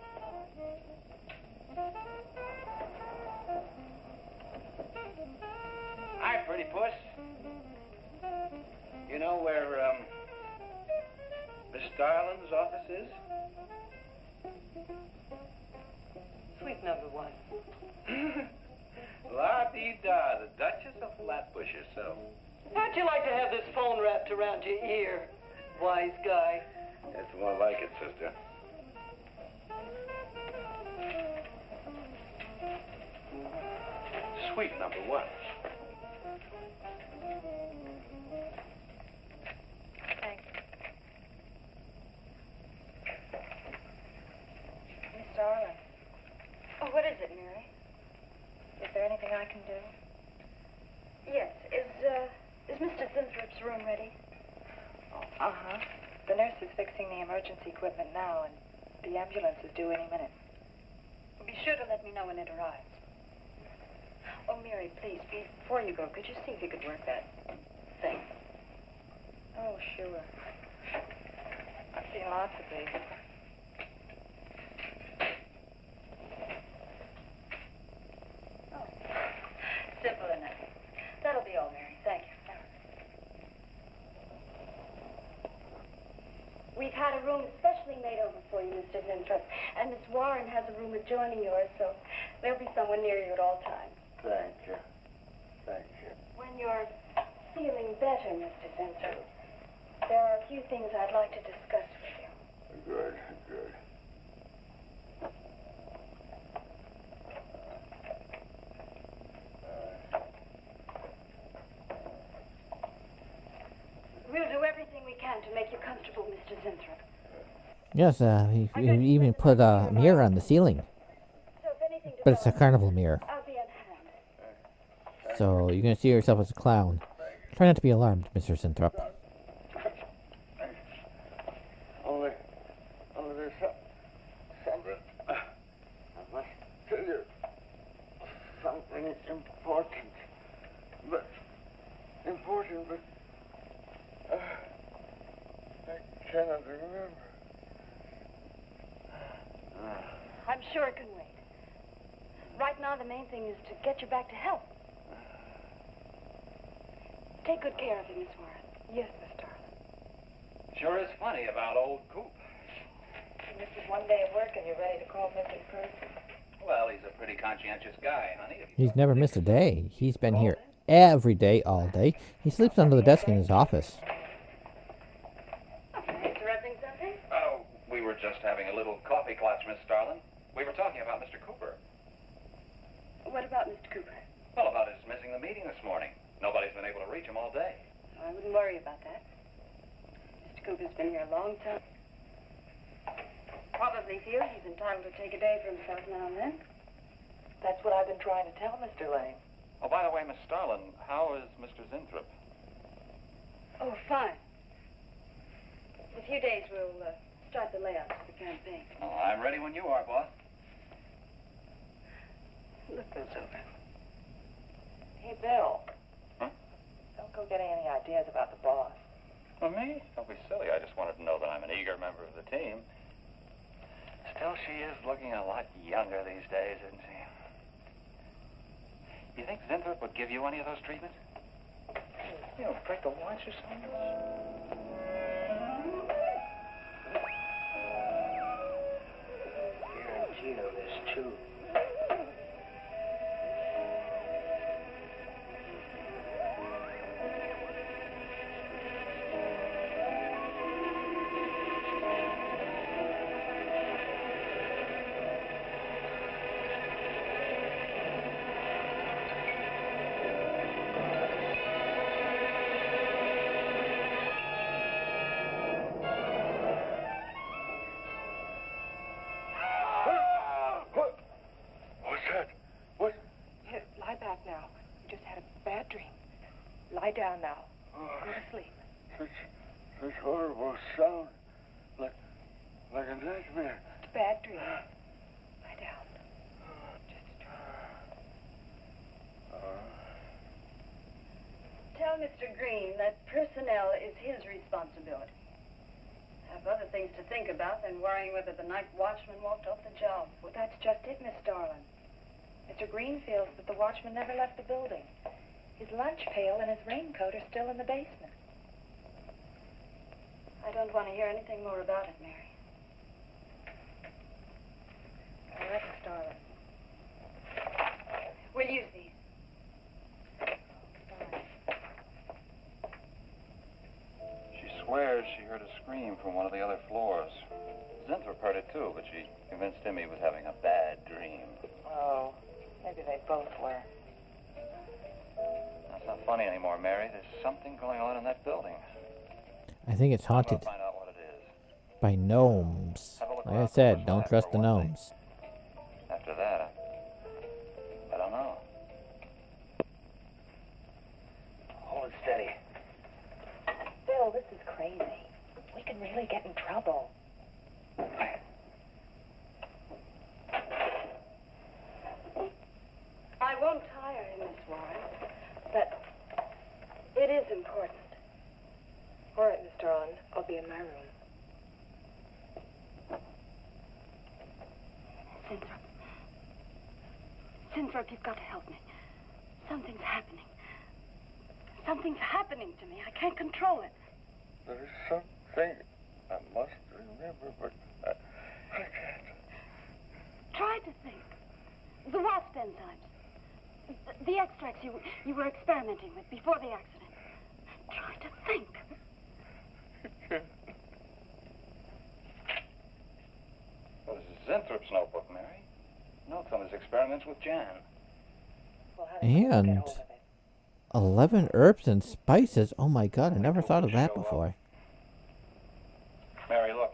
Hi, pretty puss. You know where, Miss Starlin's office is? Sweet number one. La-dee-da, the Duchess of Flatbush herself. How'd you like to have this phone wrapped around your ear, wise guy? That's more like it, sister. Sweet number one. Thanks. Miss Starlin, Oh, what is it, Mary? is there anything I can do? Yes. Is Mr. Sinthrop's room ready? Uh-huh. The nurse is fixing the emergency equipment now, and the ambulance is due any minute. Be sure to let me know when it arrives. Oh, Mary, please, before you go, could you see if you could work that thing? Oh, sure. I've seen lots of these. Oh, simple enough. That'll be all, Mary. Thank you. We've had a room specially made over for you, Mr. Zinthrop, and Miss Warren has a room adjoining yours, so there'll be someone near you at all times. Thank you. Thank you. When you're feeling better, Mr. Zinthrop, there are a few things I'd like to discuss with you. Good, good. We'll do everything we can to make you comfortable, Mr. Zinthrop. Yes, he even put a mirror on the ceiling. So if anything But it's a carnival mirror. I'll be at hand. So you're going to see yourself as a clown. Try not to be alarmed, Mr. Sinthrop. Only there's something. I must tell you something important. But I cannot remember. I'm sure it can wait. Right now, the main thing is to get you back to health. Take good care of him, Miss Warren. Yes, Miss Starlin. Sure is funny about old Coop. This is one day of work and you're ready to call missing person. Well, he's a pretty conscientious guy, honey. He's never missed a day. He's been here every day, all day. He sleeps under the desk in his office. Interrupting something? Oh, we were just having a little coffee clutch, Miss Starlin. We were talking about Mr. Cooper. What about Mr. Cooper? Well, about his missing the meeting this morning. Nobody's been able to reach him all day. I wouldn't worry about that. Cooper's been here a long time. Probably feels he's entitled to take a day for himself now and then. That's what I've been trying to tell Mr. Lane. Oh, by the way, Miss Starlin, how is Mr. Zinthrop? Oh, fine. In a few days, we'll start the layouts for the campaign. Oh, I'm ready when you are, boss. Look this over. Hey, Bill. Huh? Don't go getting any ideas about the boss. Well, me? Don't be silly. I just wanted to know that I'm an eager member of the team. Still, she is looking a lot younger these days, isn't she? You think Zinthrop would give you any of those treatments? You know, break the watch or something? Guarantee of this, too. Lie back now. You just had a bad dream. Lie down now. Go to sleep. Such horrible sound. Like a nightmare. It's a bad dream. Lie down. Just Tell Mr. Green that personnel is his responsibility. Have other things to think about than worrying whether the night watchman walked off the job. Well, that's just it, Miss Starlin. Mr. Green feels that the watchman never left the building. His lunch pail and his raincoat are still in the basement. I don't want to hear anything more about it, Mary. All right, Miss Starlin. We'll use these. She swears she heard a scream from one of the other floors. Zinthrop heard it too, but she convinced him he was having a bad dream. Oh, maybe they both were. That's not funny anymore, Mary. There's something going on in that building. I think it's I'm haunted gonna find out what it is. by gnomes. Like I said, don't trust the gnomes. After that, I don't know. Hold it steady. Bill, this is crazy. We could really get in trouble. I won't tire you, Miss Warren, but it is important. All right, Miss Starlin. I'll be in my room. Zinthrop, you've got to help me. Something's happening. Something's happening to me. I can't control it. There is something I must remember, but I can't. Try to think. The Wasp enzymes. The extracts you were experimenting with before the accident. Try to think. Well, this is Zinthrop's notebook, Mary. Notes on his experiments with Jan. Well, how did you get And hold of it? 11 herbs and spices. Oh my god, I never thought of that before. Mary, look.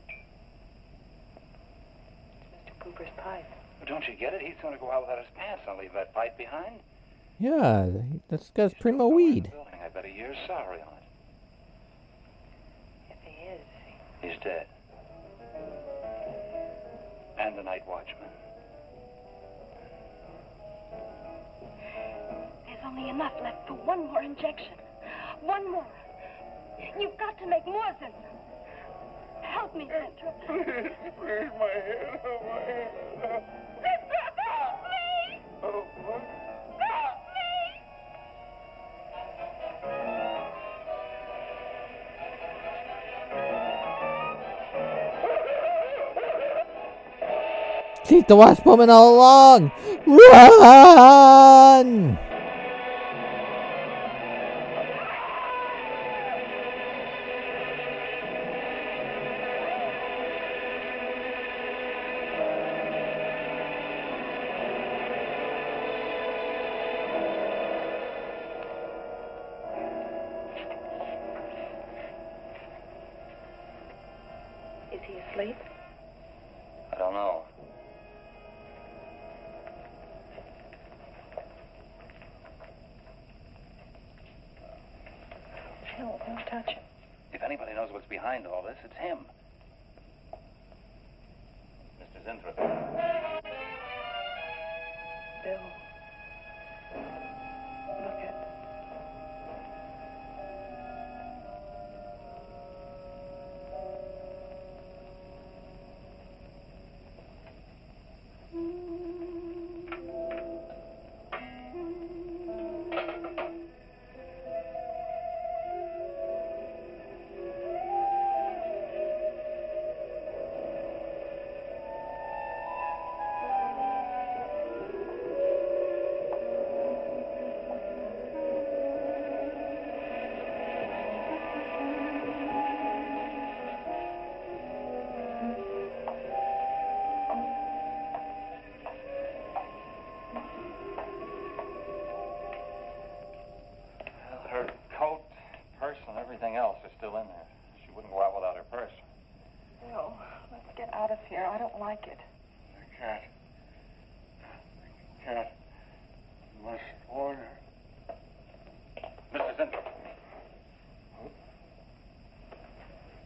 Mr. Cooper's pipe. Well, don't you get it? He's going to go out without his pants and leave that pipe behind. Yeah, that's guy's primo weed. Building. I bet a year's salary on it. If he is. He's dead. And the night watchman. There's only enough left for one more injection. One more. You've got to make more, Zinthrop. Help me, Zinthrop. Please, my head, oh, my head. Zinthrop, help me! Oh, what? Help me! She's the Wasp woman all along! Run! Is he asleep? I don't know. No, don't touch him. If anybody knows what's behind all this, it's him. Mr. Zinthrop. Bill. Look at... Her coat, purse, and everything else is still in there. She wouldn't go out without her purse. Bill, let's get out of here. I don't like it. The cat. The cat must warn her. Mr. Zinthrop.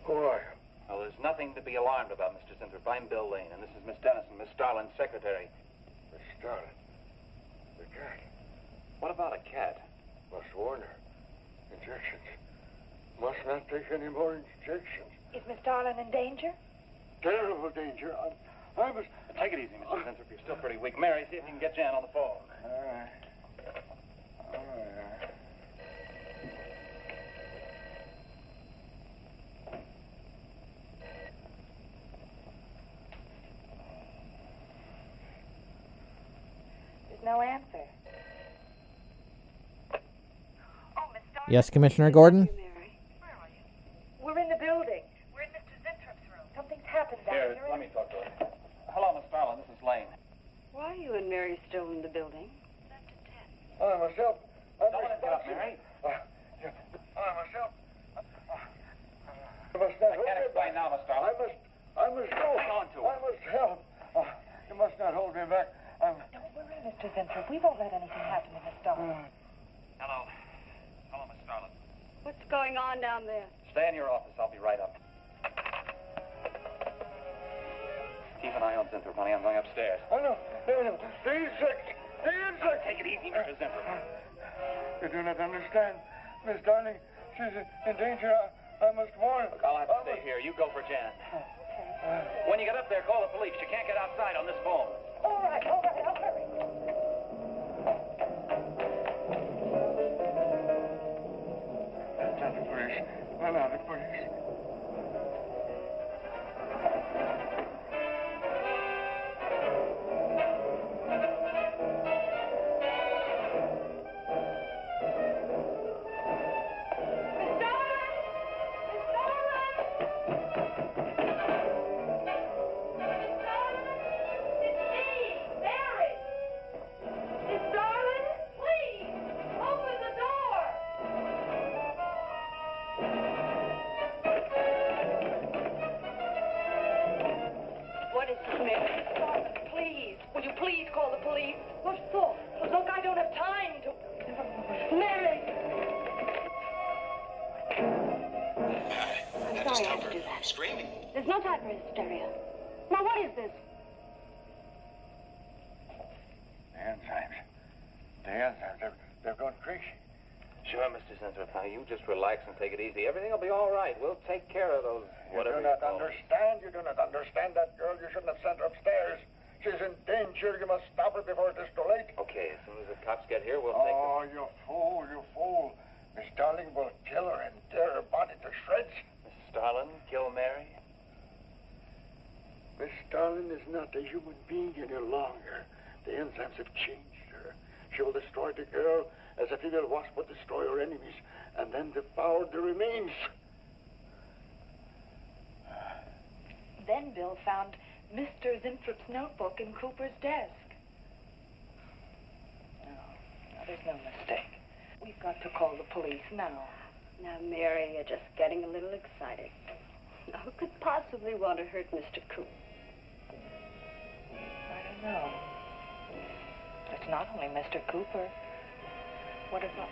Who are you? Well, there's nothing to be alarmed about, Mr. Zinthrop. I'm Bill Lane, and this is Miss Dennison, Miss Starlin's secretary. Miss Starlin. The cat. What about a cat? Must warn her. Injections. Must not take any more injections. Is Miss Darlin in danger? Terrible danger. I must... Take it easy, Mr. Zinthrop. You're still pretty weak. Mary, see if you can get Jan on the phone. All right. All right. There's no answer. Yes, Commissioner Gordon? We're in the building. We're in Mr. Zintrop's room. Something's happened down Here, here. let me talk to her. Hello, Miss Starlin. This is Lane. Why are you and Mary still in the building? I myself... I'm Don't let it get up, Mary. I myself... I must not I hold can't me explain back. now, Miss Starlin. I must go. Hang on to it. I must help. You must not hold me back. Don't worry, Mr. Zinthrop. We won't let anything happen to Miss Darlin. Hello. Hello, Miss Starlin. What's going on down there? Stay in your office. I'll be right up. Keep an eye on Zinthrop, honey. I'm going upstairs. Oh, no. No. The insect. The insect. Take it easy, Mr. Zinthrop. You do not understand. Miss Darling, she's in danger. I must warn her. Look, I'll have to stay here. You go for Jan. When you get up there, call the police. You can't get outside on this phone. All right, I'll hurry. That's not the police. No, the police. Sorry I had to do that. Screaming. There's no time for hysteria. Now, what is this? The enzymes. The enzymes. They're going crazy. Sure, Mr. Zinthrop. Now, you just relax and take it easy. Everything will be all right. We'll take care of those, whatever You do not call them. understand. You do not understand that girl. You shouldn't have sent her upstairs. She's in danger. You must stop her before it is too late. Okay, as soon as the cops get here, we'll take Oh, you fool, you fool. Miss Darling will kill her and tear her body to shreds. Miss Starlin, kill Mary? Miss Darling is not a human being any longer. The enzymes have changed her. She will destroy the girl as a female wasp would destroy her enemies, and then devour the remains. Then Bill found Mr. Zintrop's notebook in Cooper's desk. No, there's no mistake. We've got to call the police now. Now, Mary, you're just getting a little excited. Now, who could possibly want to hurt Mr. Coop? I don't know. It's not only Mr. Cooper. What about...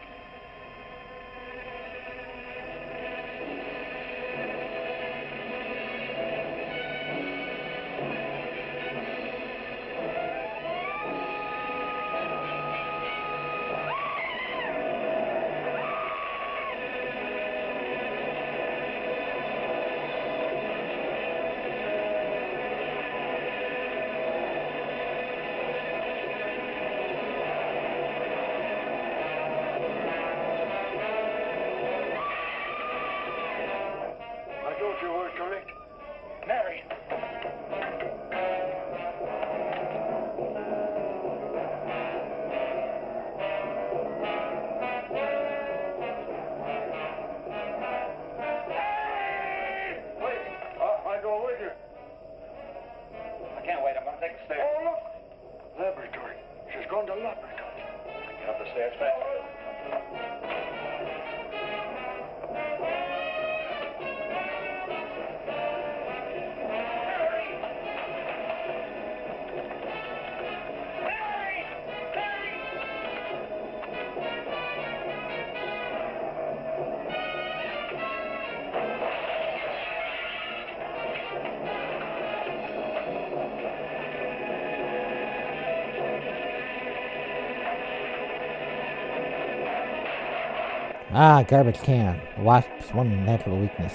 I thought you were correct. Mary! Wait! I go with you. I can't wait. I'm going to take the stairs. Oh, look! Laboratory. She's gone to laboratory. Get up the stairs fast. Ah, garbage can. The Wasp's one natural weakness.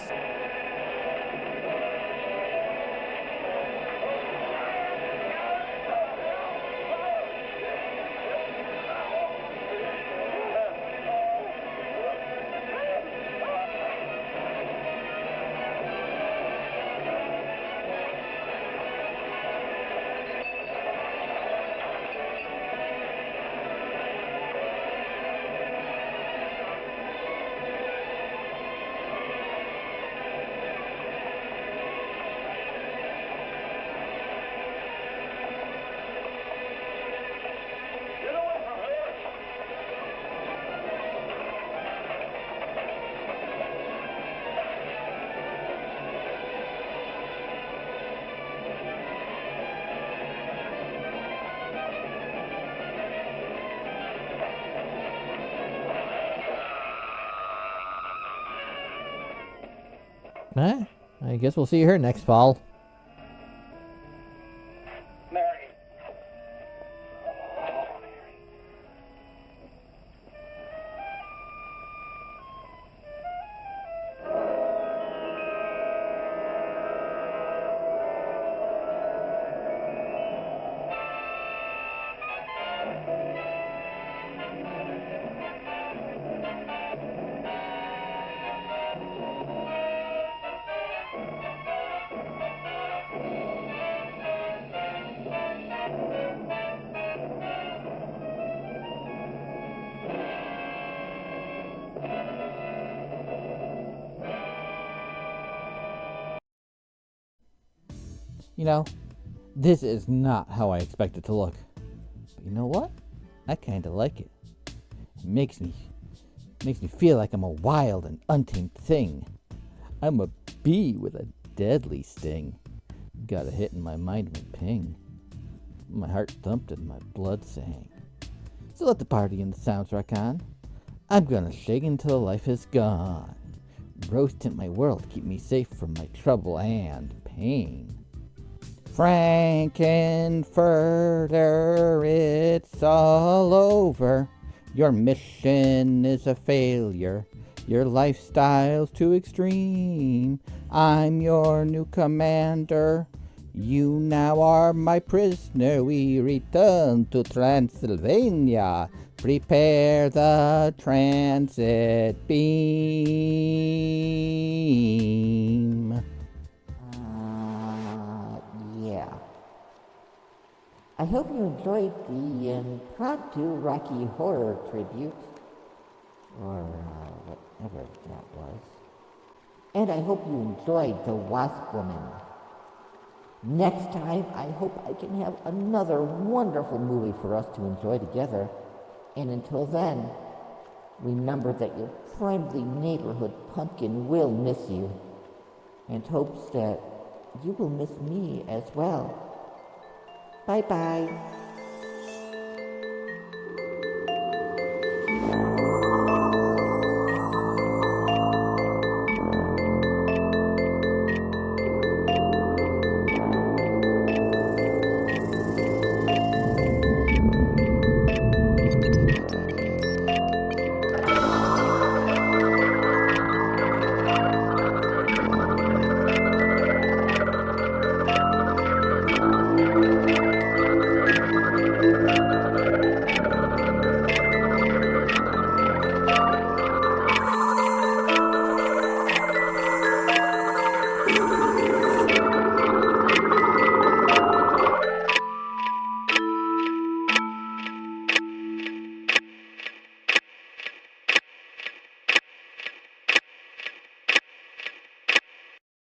I guess we'll see her next fall. Mary. You know, this is not how I expect it to look. But you know what? I kind of like it. It makes me feel like I'm a wild and untamed thing. I'm a bee with a deadly sting. Got a hit and my mind went ping. My heart thumped and my blood sang. So let the party and the sounds rock on. I'm gonna shake until life is gone. Roast in my world, keep me safe from my trouble and pain. Frankenfurter, it's all over. Your mission is a failure. Your lifestyle's too extreme. I'm your new commander. You now are my prisoner. We return to Transylvania. Prepare the transit beam. Yeah. I hope you enjoyed the impromptu Rocky Horror tribute, or whatever that was. And I hope you enjoyed The Wasp Woman. Next time, I hope I can have another wonderful movie for us to enjoy together. And until then, remember that your friendly neighborhood pumpkin will miss you. and hopes that you will miss me as well. Bye-bye.